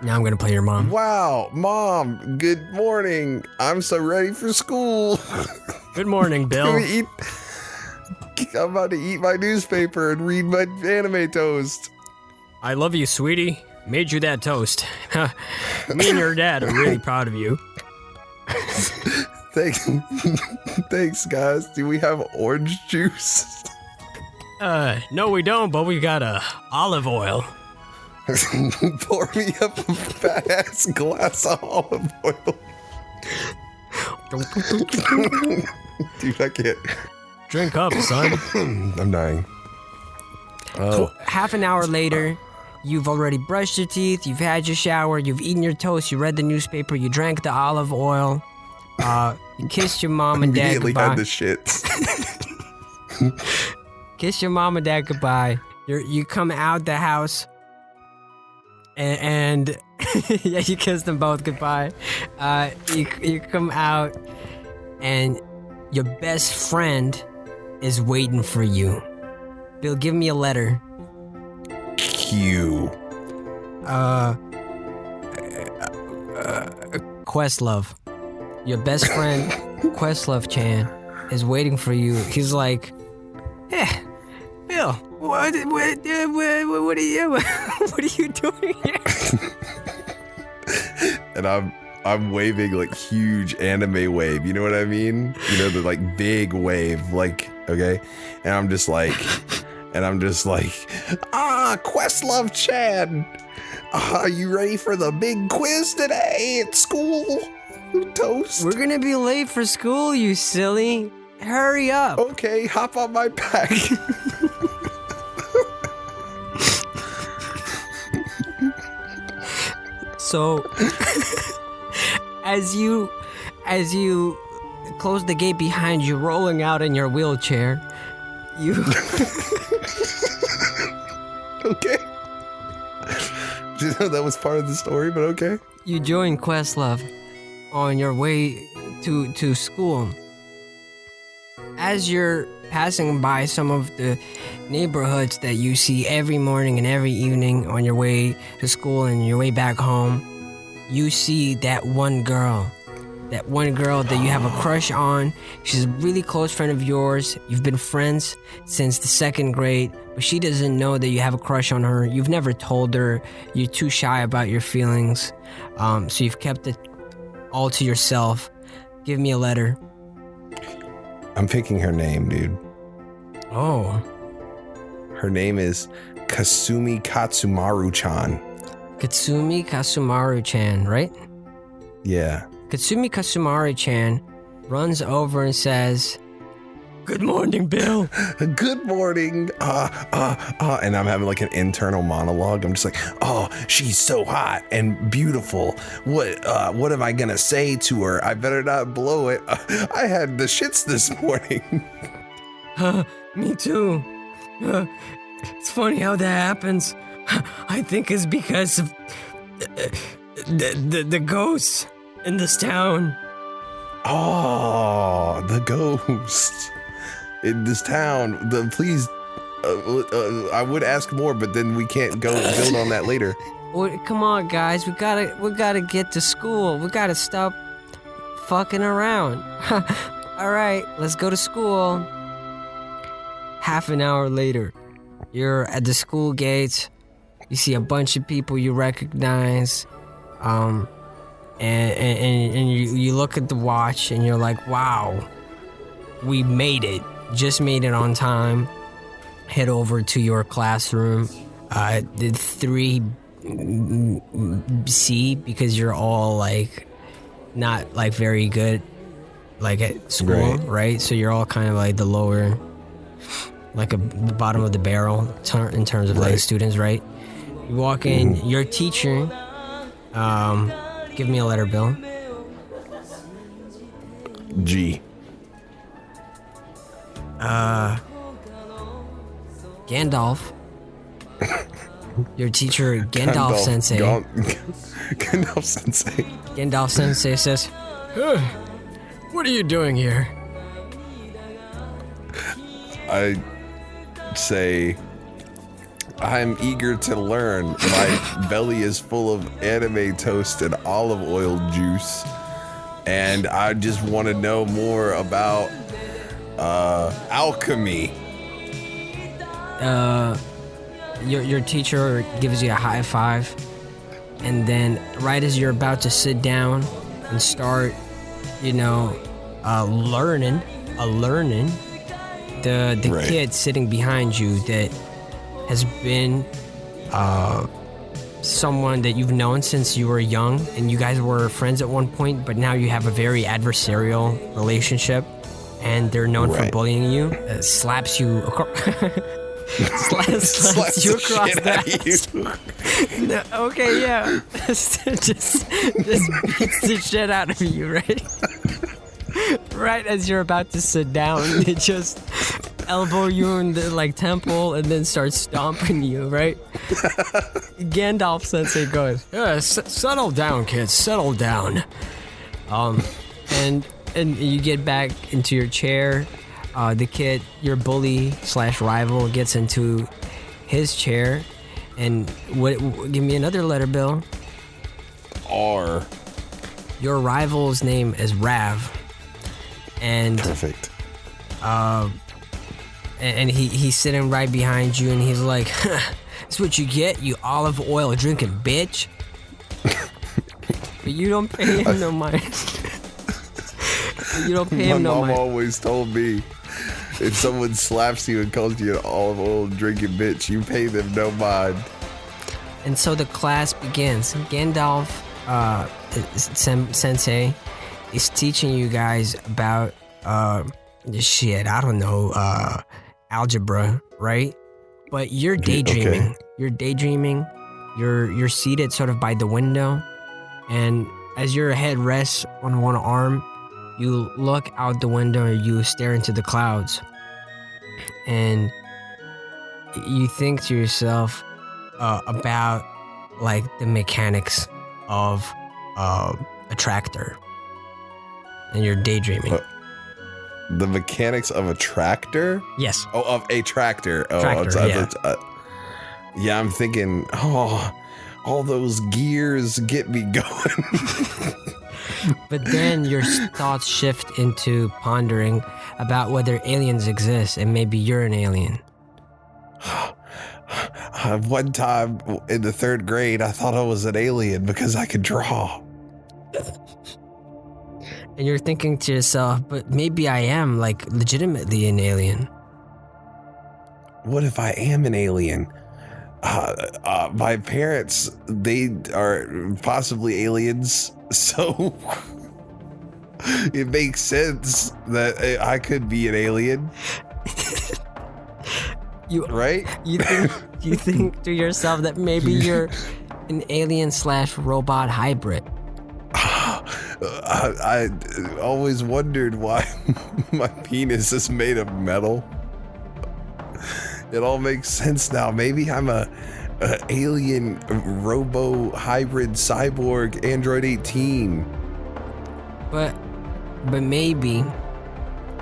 Now I'm gonna play your mom. Wow, Mom, good morning. I'm so ready for school. Good morning, Bill. I'm about to eat my newspaper and read my anime toast. I love you, sweetie. Made you that toast. Me and your dad are really proud of you. Thanks, guys. Do we have orange juice? No, we don't, but we got olive oil. Pour me up a fat ass glass of olive oil. Dude, I can't. Drink up, son. I'm dying. So, half an hour later, you've already brushed your teeth, you've had your shower, you've eaten your toast, you read the newspaper, you drank the olive oil, you kissed your mom and dad Immediately goodbye. had the shits. Kiss your mom and dad goodbye. You come out the house, and yeah, you kiss them both goodbye. You come out, and your best friend is waiting for you. Bill, give me a letter. Q. Questlove. Your best friend, Questlove Chan, is waiting for you. He's like, hey, Bill, what are you, what are you doing here? And I'm waving like huge anime wave. You know what I mean? You know, the like big wave, like, okay. And I'm just like, Questlove Chan, are you ready for the big quiz today at school? Toast. We're gonna be late for school, you silly. Hurry up. Okay, hop on my back. So, as you close the gate behind you, rolling out in your wheelchair, you Okay. That was part of the story, but okay. You join Questlove on your way to school. As you're passing by some of the neighborhoods that you see every morning and every evening on your way to school and your way back home, you see that one girl that you have a crush on. She's a really close friend of yours. You've been friends since the 2nd grade, but she doesn't know that you have a crush on her. You've never told her. You're too shy about your feelings, so you've kept it all to yourself. Give me a letter. I'm picking her name, dude. Oh. Her name is Kasumi Katsumaru-chan. Katsumi Kasumaru-chan, right? Yeah. Katsumi Kasumaru-chan runs over and says, "Good morning, Bill." Good morning. And I'm having like an internal monologue. I'm just like, oh, she's so hot and beautiful. What am I gonna say to her? I better not blow it. I had the shits this morning. Me too. It's funny how that happens. I think it's because of the ghosts in this town. Oh, the ghosts in this town. Please, I would ask more, but then we can't go build on that later. Well, come on, guys. We gotta get to school. We gotta stop fucking around. All right, let's go to school. Half an hour later, you're at the school gates. You see a bunch of people you recognize, and you look at the watch and you're like, wow, we made it. Just made it on time. Head over to your classroom, the 3C, because you're all like not like very good like at school, right? So you're all kind of like the lower, like the bottom of the barrel in terms of like students, right? You walk in, your teacher, give me a letter, Bill. G. Gandalf. Your teacher, Gandalf Sensei. Gandalf Sensei. Gandalf Sensei says, "What are you doing here?" I say, I'm eager to learn. My belly is full of anime toast and olive oil juice, and I just want to know more about alchemy. Your teacher gives you a high five, and then right as you're about to sit down and start, learning, the kid sitting behind you that has been someone that you've known since you were young, and you guys were friends at one point, but now you have a very adversarial relationship, and they're known for bullying you, slaps you slaps you across the ass. No, okay, yeah. just beats the shit out of you, right? Right as you're about to sit down, they just elbow you in the temple and then start stomping you, right? Gandalf Sensei goes, settle down, kids, settle down. And you get back into your chair. The kid, your bully / rival, gets into his chair, and give me another letter, Bill. R. Your rival's name is Rav, and perfect. And he's sitting right behind you, and he's like, "That's what you get, you olive oil drinking bitch." But you don't pay him no mind. You don't pay him no mind. My mom always told me, if someone slaps you and calls you an olive oil drinking bitch, you pay them no mind. And so the class begins. Gandalf Sensei is teaching you guys about algebra, right? But you're daydreaming. Okay. You're daydreaming. You're seated sort of by the window, and as your head rests on one arm, you look out the window and you stare into the clouds, and you think to yourself about like the mechanics of a tractor, and you're daydreaming. The mechanics of a tractor? Yes. Oh, of a tractor. Oh, Tractor, yeah. Yeah, I'm thinking, all those gears get me going. But then your thoughts shift into pondering about whether aliens exist, and maybe you're an alien. One time in the 3rd grade, I thought I was an alien because I could draw. And you're thinking to yourself, but maybe I am, like, legitimately an alien. What if I am an alien? My parents, they are possibly aliens, so it makes sense that I could be an alien. Right? You think to yourself that maybe you're an alien/robot hybrid. I always wondered why my penis is made of metal. It all makes sense now. Maybe I'm a alien robo hybrid cyborg Android 18. But maybe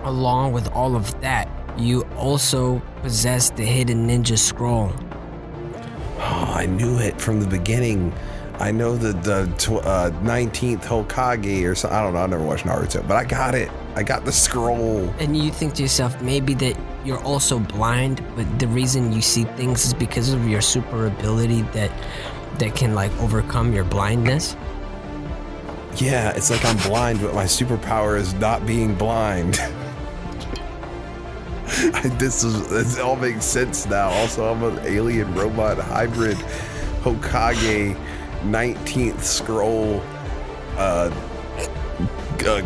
along with all of that, you also possess the hidden ninja scroll. Oh, I knew it from the beginning. I know the 19th Hokage or something. I don't know. I never watched Naruto, but I got it. I got the scroll. And you think to yourself, maybe that you're also blind, but the reason you see things is because of your super ability that can like overcome your blindness. Yeah, it's like I'm blind, but my superpower is not being blind. This all makes sense now. Also, I'm an alien robot hybrid Hokage 19th scroll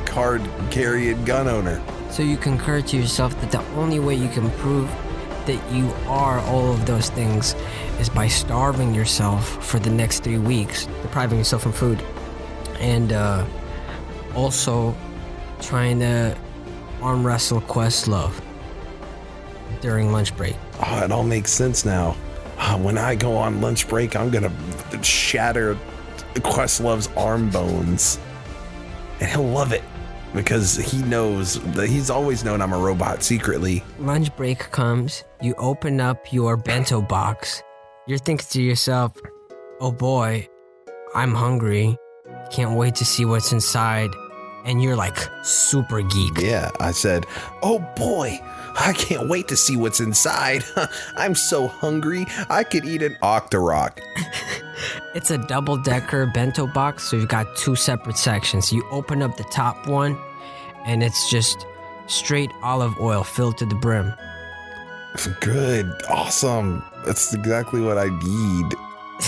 card carrying gun owner. So you concur to yourself that the only way you can prove that you are all of those things is by starving yourself for the next 3 weeks, depriving yourself from food, and also trying to arm wrestle Questlove during lunch break. Oh, it all makes sense now. When I go on lunch break, I'm gonna shatter Questlove's arm bones, and he'll love it because he knows that he's always known I'm a robot secretly. Lunch break comes, you open up your bento box. You're thinking to yourself, oh boy, I'm hungry. Can't wait to see what's inside. And you're like super geek. Yeah, I said, oh boy, I can't wait to see what's inside. I'm so hungry, I could eat an Octorok. It's a double-decker bento box, so you've got 2 separate sections. You open up the top one, and it's just straight olive oil filled to the brim. Good, awesome. That's exactly what I need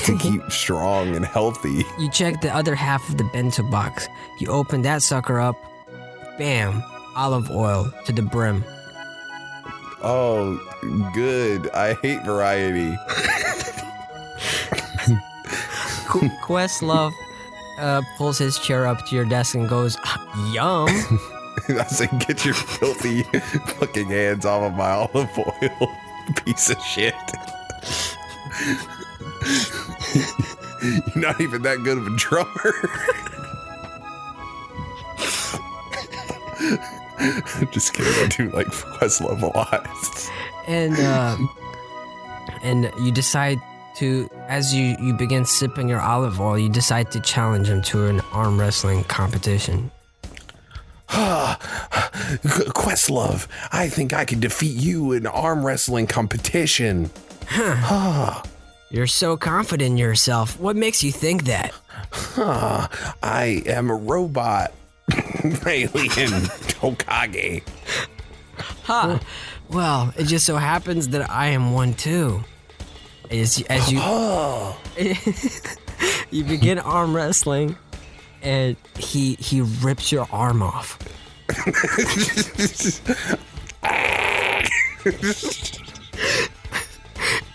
to keep strong and healthy. You check the other half of the bento box. You open that sucker up, bam, olive oil to the brim. Oh, good. I hate variety. Questlove pulls his chair up to your desk and goes, yum. I said, get your filthy fucking hands off of my olive oil, piece of shit. You're not even that good of a drummer. Just kidding. I do like Questlove a lot. And you decide to, as you begin sipping your olive oil, you decide to challenge him to an arm wrestling competition. Questlove, I think I can defeat you in arm wrestling competition. You're so confident in yourself. What makes you think that? I am a robot. Alien Hokage. Well, it just so happens that I am one too. As you you begin arm wrestling, and he rips your arm off.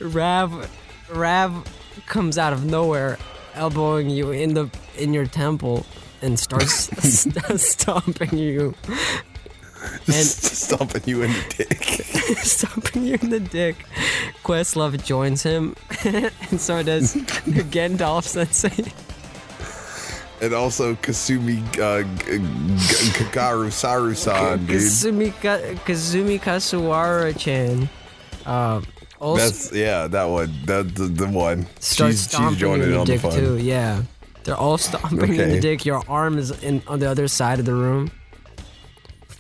Rav comes out of nowhere, elbowing you in your temple, and starts stomping you. And stomping you in the dick. stomping you in the dick. Questlove joins him, and so does Gandalf Sensei. And also Kasumi Kakaru Saru-san, dude. Kazumi Kasuwara-chan. Also, that one. That's the one. She's joining in on the fun too. Yeah, they're all stomping in the dick. Your arm is on the other side of the room.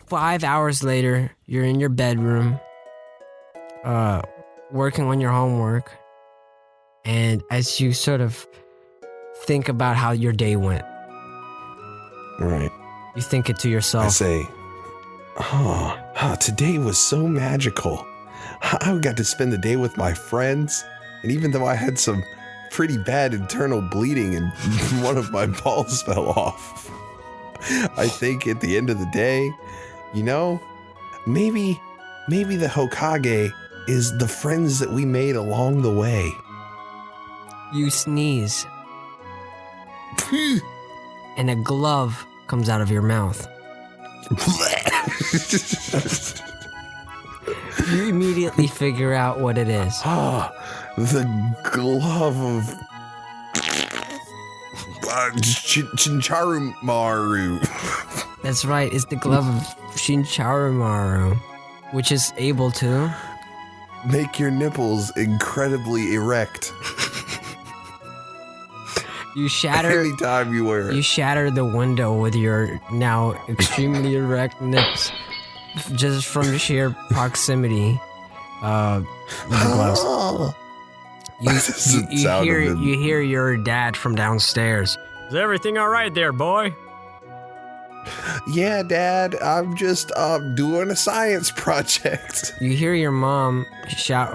5 hours later, you're in your bedroom, working on your homework, and as you sort of think about how your day went, right? You think it to yourself. I say, today was so magical. I got to spend the day with my friends, and even though I had some pretty bad internal bleeding and one of my balls fell off, I think at the end of the day, maybe the Hokage is the friends that we made along the way. You sneeze, and a glove comes out of your mouth. You immediately figure out what it is. The glove of Shincharumaru. That's right, it's the glove of Shincharumaru, which is able to make your nipples incredibly erect. You shatter anytime you wear it. You shatter the window with your now extremely erect nips, just from sheer proximity. The gloves. You hear your dad from downstairs. Is everything all right there, boy? Yeah, Dad, I'm just doing a science project. You hear your mom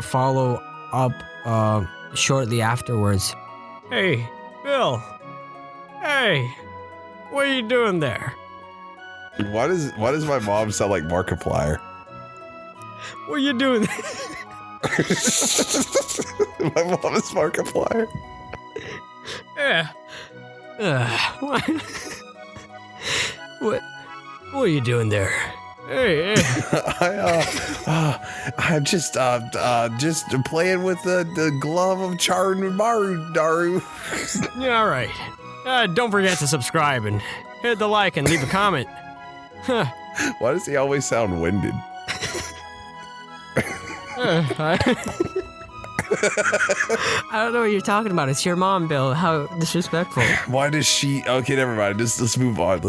follow up shortly afterwards. Hey, Bill. Hey, what are you doing there? Why does my mom sound like Markiplier? What are you doing? My mom is Markiplier. Yeah. What are you doing there? Hey. I'm just playing with the glove of Charumaru Daru. Yeah, all right. Don't forget to subscribe and hit the like and leave a comment. Why does he always sound winded? I don't know what you're talking about. It's your mom, Bill. How disrespectful. Why does she... Okay, never mind. Let's move on.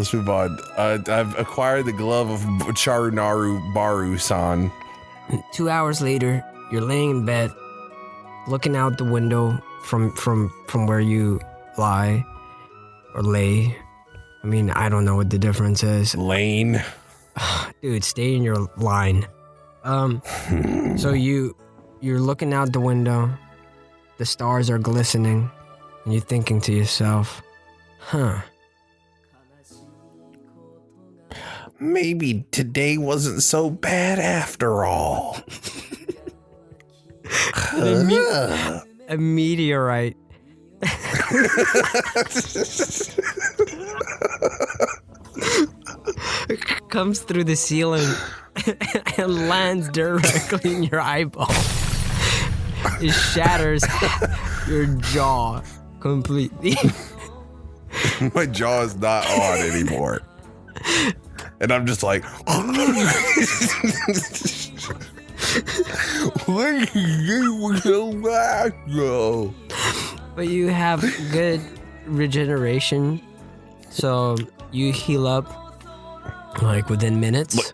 I've acquired the glove of Charunaru Baru-san. 2 hours later, you're laying in bed, looking out the window from where you lie or lay. I mean, I don't know what the difference is. Lane. Dude, stay in your line. So you're looking out the window, the stars are glistening, and you're thinking to yourself, maybe today wasn't so bad after all. A meteorite comes through the ceiling and lands directly in your eyeball. It shatters your jaw completely. My jaw is not on anymore. And I'm just like... But you have good regeneration, so you heal up like within minutes.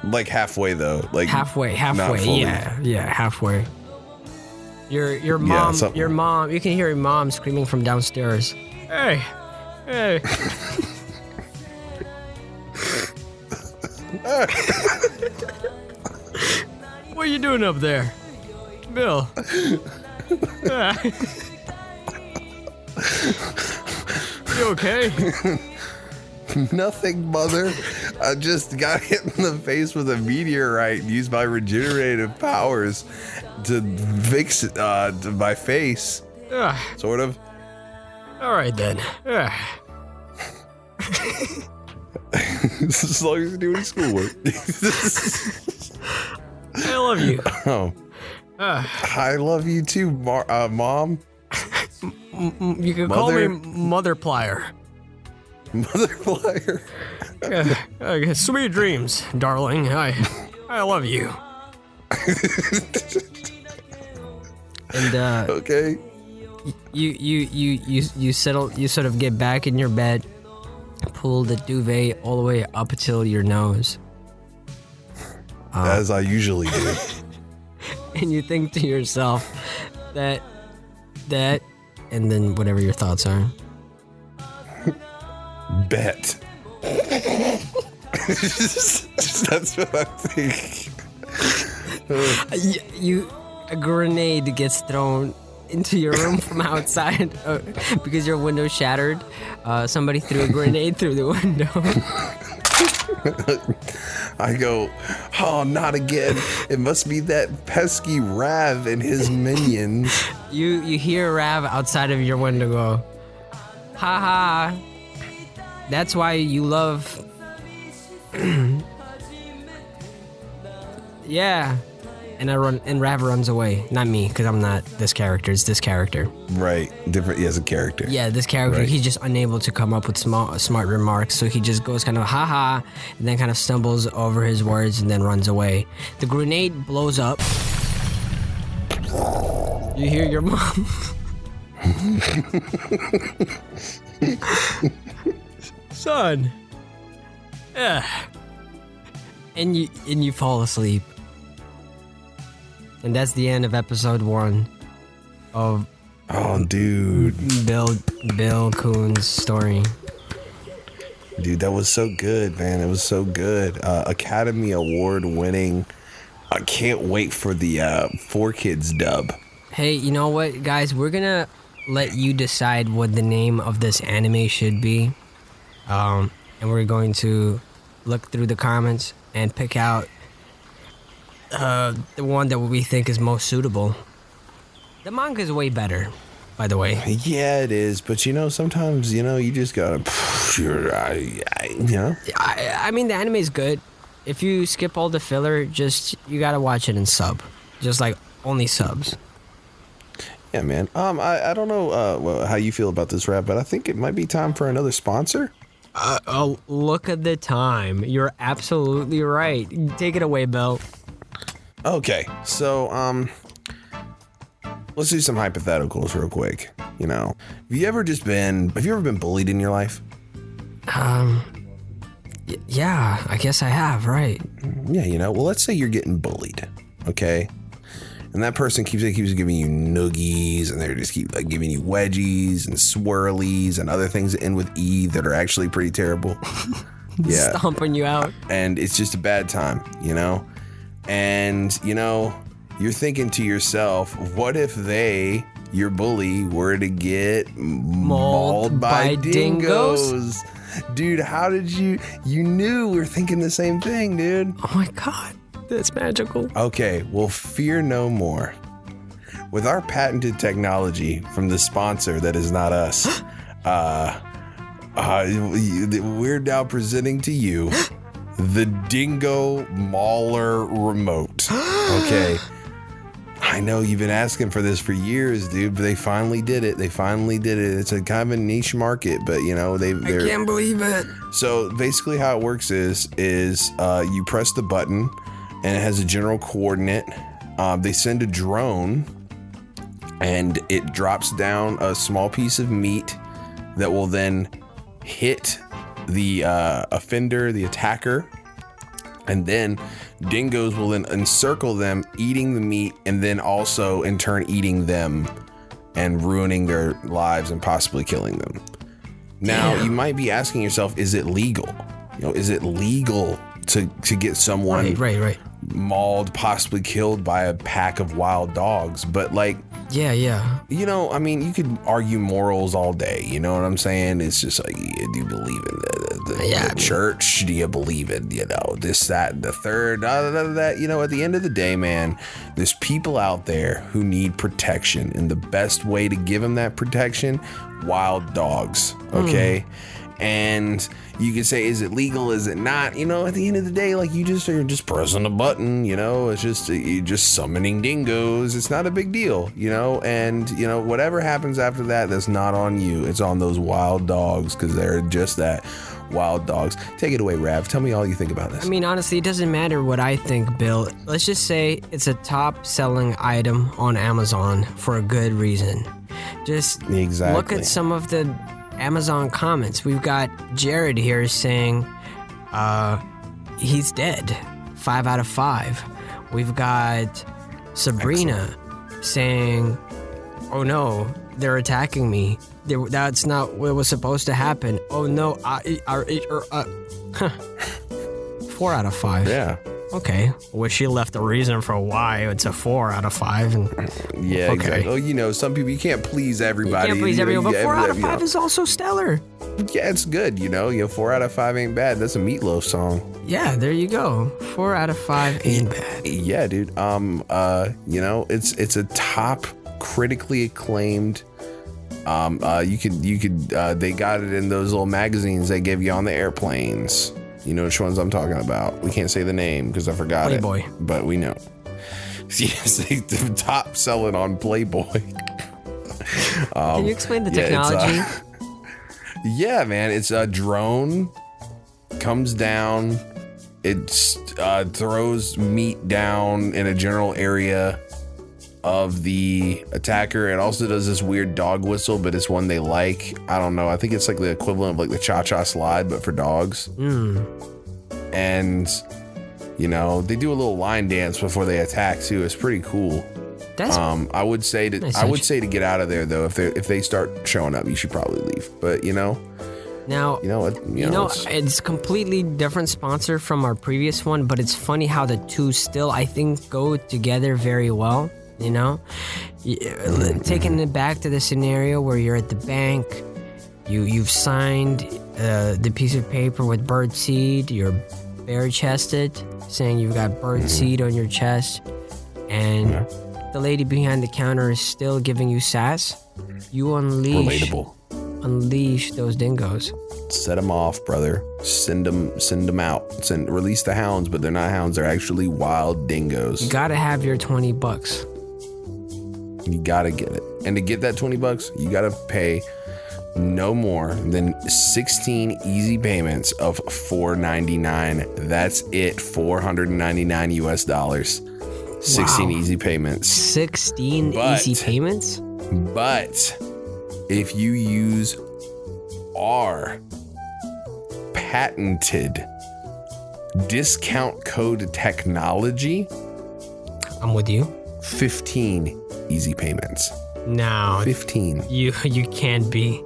Like halfway though, like halfway. Yeah, halfway. Your mom, you can hear your mom screaming from downstairs. Hey. What are you doing up there, Bill? You okay? Nothing, Mother. I just got hit in the face with a meteorite and used my regenerative powers to fix my face. Sort of. All right then. As long as you're doing schoolwork. I love you. Oh. I love you too, Mom. You can call me Mother Plier. Mother Plier. Sweet dreams, darling. I love you. And okay. You settle. You sort of get back in your bed, pull the duvet all the way up until your nose. As I usually do. And you think to yourself that, and then whatever your thoughts are. Bet. That's what I think. A grenade gets thrown into your room from outside because your window shattered. Somebody threw a grenade through the window. I go, oh, not again. It must be that pesky Rav and his minions. You hear Rav outside of your window go, ha ha. That's why you love... Yeah. And Rav runs away. Not me, because I'm not this character. It's this character. Right. Different. He has a character. Yeah, this character, right. He's just unable to come up with smart remarks, so he just goes kind of ha-ha, and then kind of stumbles over his words and then runs away. The grenade blows up. You hear your mom. Son. Yeah. And you fall asleep. And that's the end of episode 1 of... Oh, dude. Bill Coon's story. Dude, that was so good, man. It was so good. Academy Award winning. I can't wait for the 4Kids dub. Hey, you know what, guys? We're gonna let you decide what the name of this anime should be. And we're going to look through the comments and pick out the one that we think is most suitable. The manga is way better, by the way. Yeah, it is. But, sometimes, you just gotta, I mean, the anime is good. If you skip all the filler, you gotta watch it in sub. Just like only subs. Yeah, man. I don't know how you feel about this rap, but I think it might be time for another sponsor. Look at the time. You're absolutely right. Take it away, Bill. Okay, so let's do some hypotheticals real quick. Have you ever been bullied in your life? Yeah, I guess I have, right? Yeah, well, let's say you're getting bullied, okay? And that person keeps giving you noogies, and they just keep giving you wedgies and swirlies and other things that end with E that are actually pretty terrible. Yeah, stomping you out, and it's just a bad time, And, you're thinking to yourself, what if your bully, were to get mauled by dingoes? Dude, how did you knew we were thinking the same thing, dude. Oh my God, that's magical. Okay, well, fear no more. With our patented technology from the sponsor that is not us, we're now presenting to you the Dingo Mauler remote. Okay. I know you've been asking for this for years, dude, but they finally did it. It's a kind of a niche market, but I can't believe it. So basically how it works is you press the button and it has a general coordinate. They send a drone and it drops down a small piece of meat that will then hit the offender, the attacker, and then dingoes will then encircle them, eating the meat, and then also in turn eating them and ruining their lives and possibly killing them. Now, you might be asking yourself, is it legal? Is it legal to get someone right mauled, possibly killed by a pack of wild dogs? But yeah. You could argue morals all day. You know what I'm saying? It's just do you believe in the church? Do you believe in, this, that, and the third? That. At the end of the day, man, there's people out there who need protection. And the best way to give them that protection, wild dogs. Okay. And you can say, is it legal? Is it not? You know, at the end of the day, like you're just pressing a button, you know, it's just, you're just summoning dingoes. It's not a big deal, you know, and you know, whatever happens after that, that's not on you. It's on those wild dogs, because they're just that, wild dogs. Take it away, Rav. Tell me all you think about this. I mean, honestly, it doesn't matter what I think, Bill. Let's just say it's a top selling item on Amazon for a good reason. Just look at some of the Amazon comments. We've got Jared here saying he's dead, 5 out of 5. We've got Sabrina saying, oh no, they're attacking me. That's not what was supposed to happen. Oh no, 4 out of 5. Yeah. Okay. Well, she left a reason for why it's a 4 out of 5. And, yeah, exactly. Oh, you know, some people, you can't please everybody. You can't please everyone, but 4 out of 5 is also stellar. Yeah, it's good, you know. 4 out of 5 ain't bad. That's a Meatloaf song. Yeah, there you go. 4 out of 5 ain't bad. Yeah, dude. You know, it's a top critically acclaimed. You could they got it in those little magazines they give you on the airplanes. You know which ones I'm talking about. We can't say the name because I forgot Playboy. But we know. Yes, the top selling on Playboy. Can you explain the technology? Yeah, man. It's a drone, comes down, it throws meat down in a general area of the attacker. It also does this weird dog whistle, but it's one they like. I don't know. I think it's like the equivalent of like the cha-cha slide, but for dogs. And you know, they do a little line dance before they attack too. It's pretty cool. That's I would say to get out of there though. If they start showing up, you should probably leave. But you know, now it's completely different sponsor from our previous one, but it's funny how the two still, I think, go together very well. You know, taking it back to the scenario where you're at the bank, you've signed the piece of paper with bird seed, you're bare chested, saying you've got bird seed on your chest, and the lady behind the counter is still giving you sass. You unleash those dingoes. Set them off, brother. Send them out. Release the hounds, but they're not hounds. They're actually wild dingoes. You gotta have your $20. You gotta get it. And to get that $20, you gotta pay no more than 16 easy payments of $4.99. That's it. $499 US. 16 easy payments. 16 easy payments? But if you use our patented discount code technology, I'm with you. 15 easy payments. No. 15. You can't be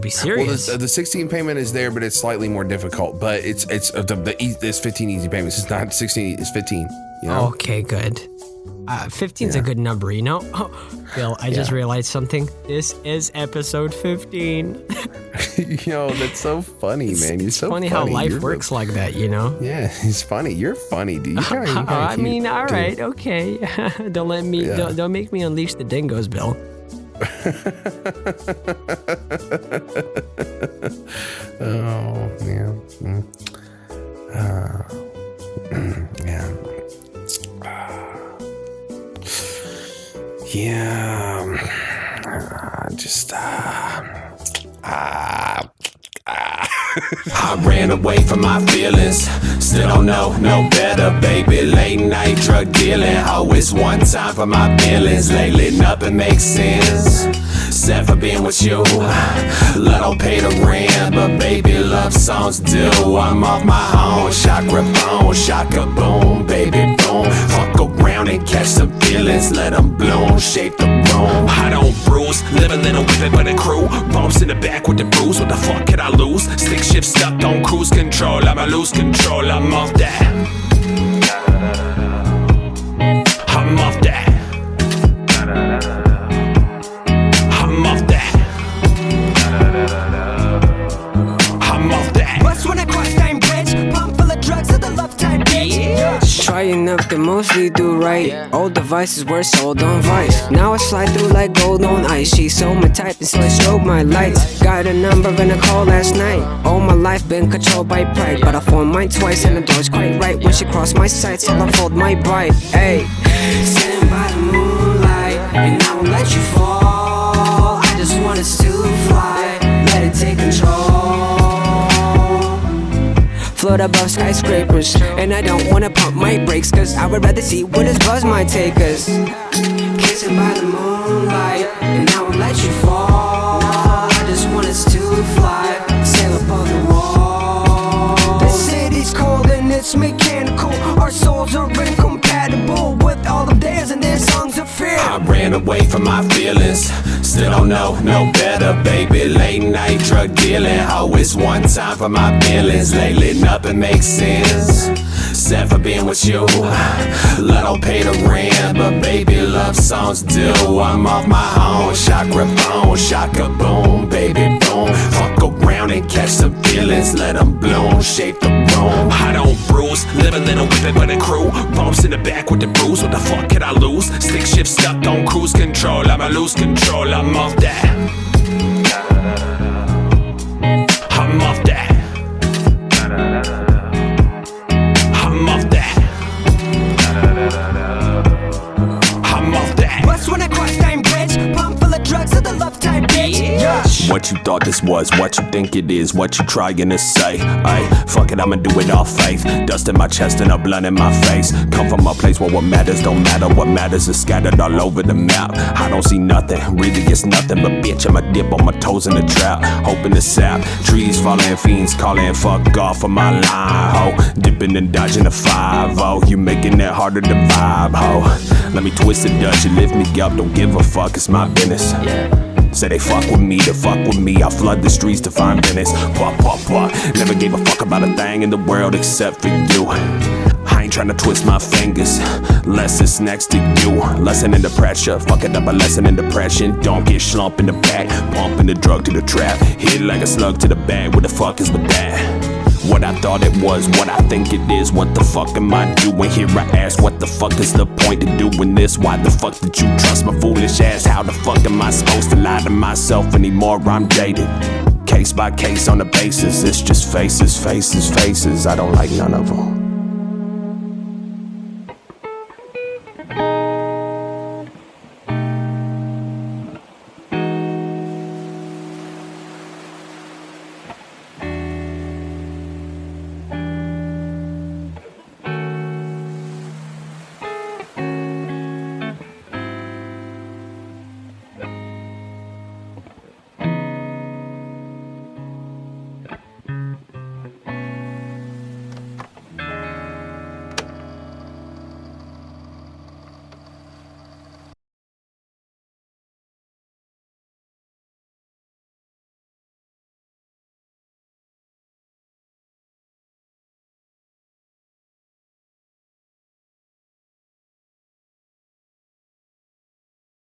serious. Well, the 16 payment is there, but it's slightly more difficult. But it's 15 easy payments. It's not 16. It's 15. You know? Okay, good. 15's a good number, you know? Oh, Bill, I just realized something. This is episode 15. Yo, that's so funny, man. You're so funny. It's funny how life works like that, you know? Yeah, it's funny. You're funny, dude. I mean, all right, okay. Don't make me unleash the dingoes, Bill. Oh, man. Yeah. I ran away from my feelings. Still don't know no better, baby. Late night drug dealing. Always one time for my feelings. Lately nothing makes sense. Except for being with you. Love don't pay the rent, but baby love songs do. I'm off my own. Chakra bone, shaka boom, baby boom. Fuck around and catch some feelings. Let them bloom, shape the room. I don't bruise, live a little with it, but a crew. Bumps in the back with the bruise. What the fuck can I lose? Stick shift stuck on cruise control. I'ma lose control. I'm off that. I'm off that. I'm off that. I'm off that. Bust when I cross time bridge. Pump full of drugs to the love type bitch. Try enough to mostly do right. Old devices were sold on Vice. Now I slide through like gold on ice. She's so my type, and so I strobe my lights. Got a number and a call last night. All my life been controlled by pride, but I formed mine twice and the door's quite right. When she crossed my sights, I'll unfold my bite. Hey, sitting by the moonlight, and I won't let you fall. I just want us to fly, let it take control. Float above skyscrapers, and I don't wanna pump my brakes, cause I would rather see where this buzz might take us. Kissing by the moonlight, and I won't let you fall. I just want us to fly, sail above the wall. The city's cold and it's mechanical. Our souls are incompatible with all of theirs, and their songs are fear. I ran away from my feelings, still don't know no better, baby. Late night drug dealing, oh, it's one time for my feelings. Lately nothing makes sense, except for being with you. Love don't pay the rent, but baby, love songs do. I'm off my own, chakra bone, shaka boom, baby boom. Fuck around and catch some feelings, let them bloom, shape the room. I don't bruise, live a little whipping but a crew. Bumps in the back with the bruise, what the fuck could I lose? Stick shift stuck on cruise control, I'ma lose control, I'm off that. I'm off that. I'm off that. I'm off that. Bust when I cross Time Bridge, pump full of drugs of the love type bitch. Yeah. What you thought this was, what you think it is, what you trying to say. Ayy, fuck it, I'ma do it all faith. Dust in my chest and a blunt in my face. Come from a place where what matters don't matter. What matters is scattered all over the map. I don't see nothing, really it's nothing but bitch, I'ma dip on my toes in the trap. Hoping to sap, trees falling, fiends calling, fuck off of my line, ho. Dipping and dodging a 5-0, you making it harder to vibe, ho. Let me twist it, Dutch, you lift me up, don't give a fuck, it's my business. Say they fuck with me, to fuck with me. I flood the streets to find business. Never gave a fuck about a thing in the world except for you. I ain't tryna twist my fingers, less it's next to you. Lesson in the pressure, fuck it up a lesson in depression. Don't get slump in the back, pumping the drug to the trap. Hit like a slug to the bag, what the fuck is with that? What I thought it was, what I think it is. What the fuck am I doing here? I ask, what the fuck is the point of doing this? Why the fuck did you trust my foolish ass? How the fuck am I supposed to lie to myself anymore? I'm jaded, case by case on the basis. It's just faces, faces, faces. I don't like none of them.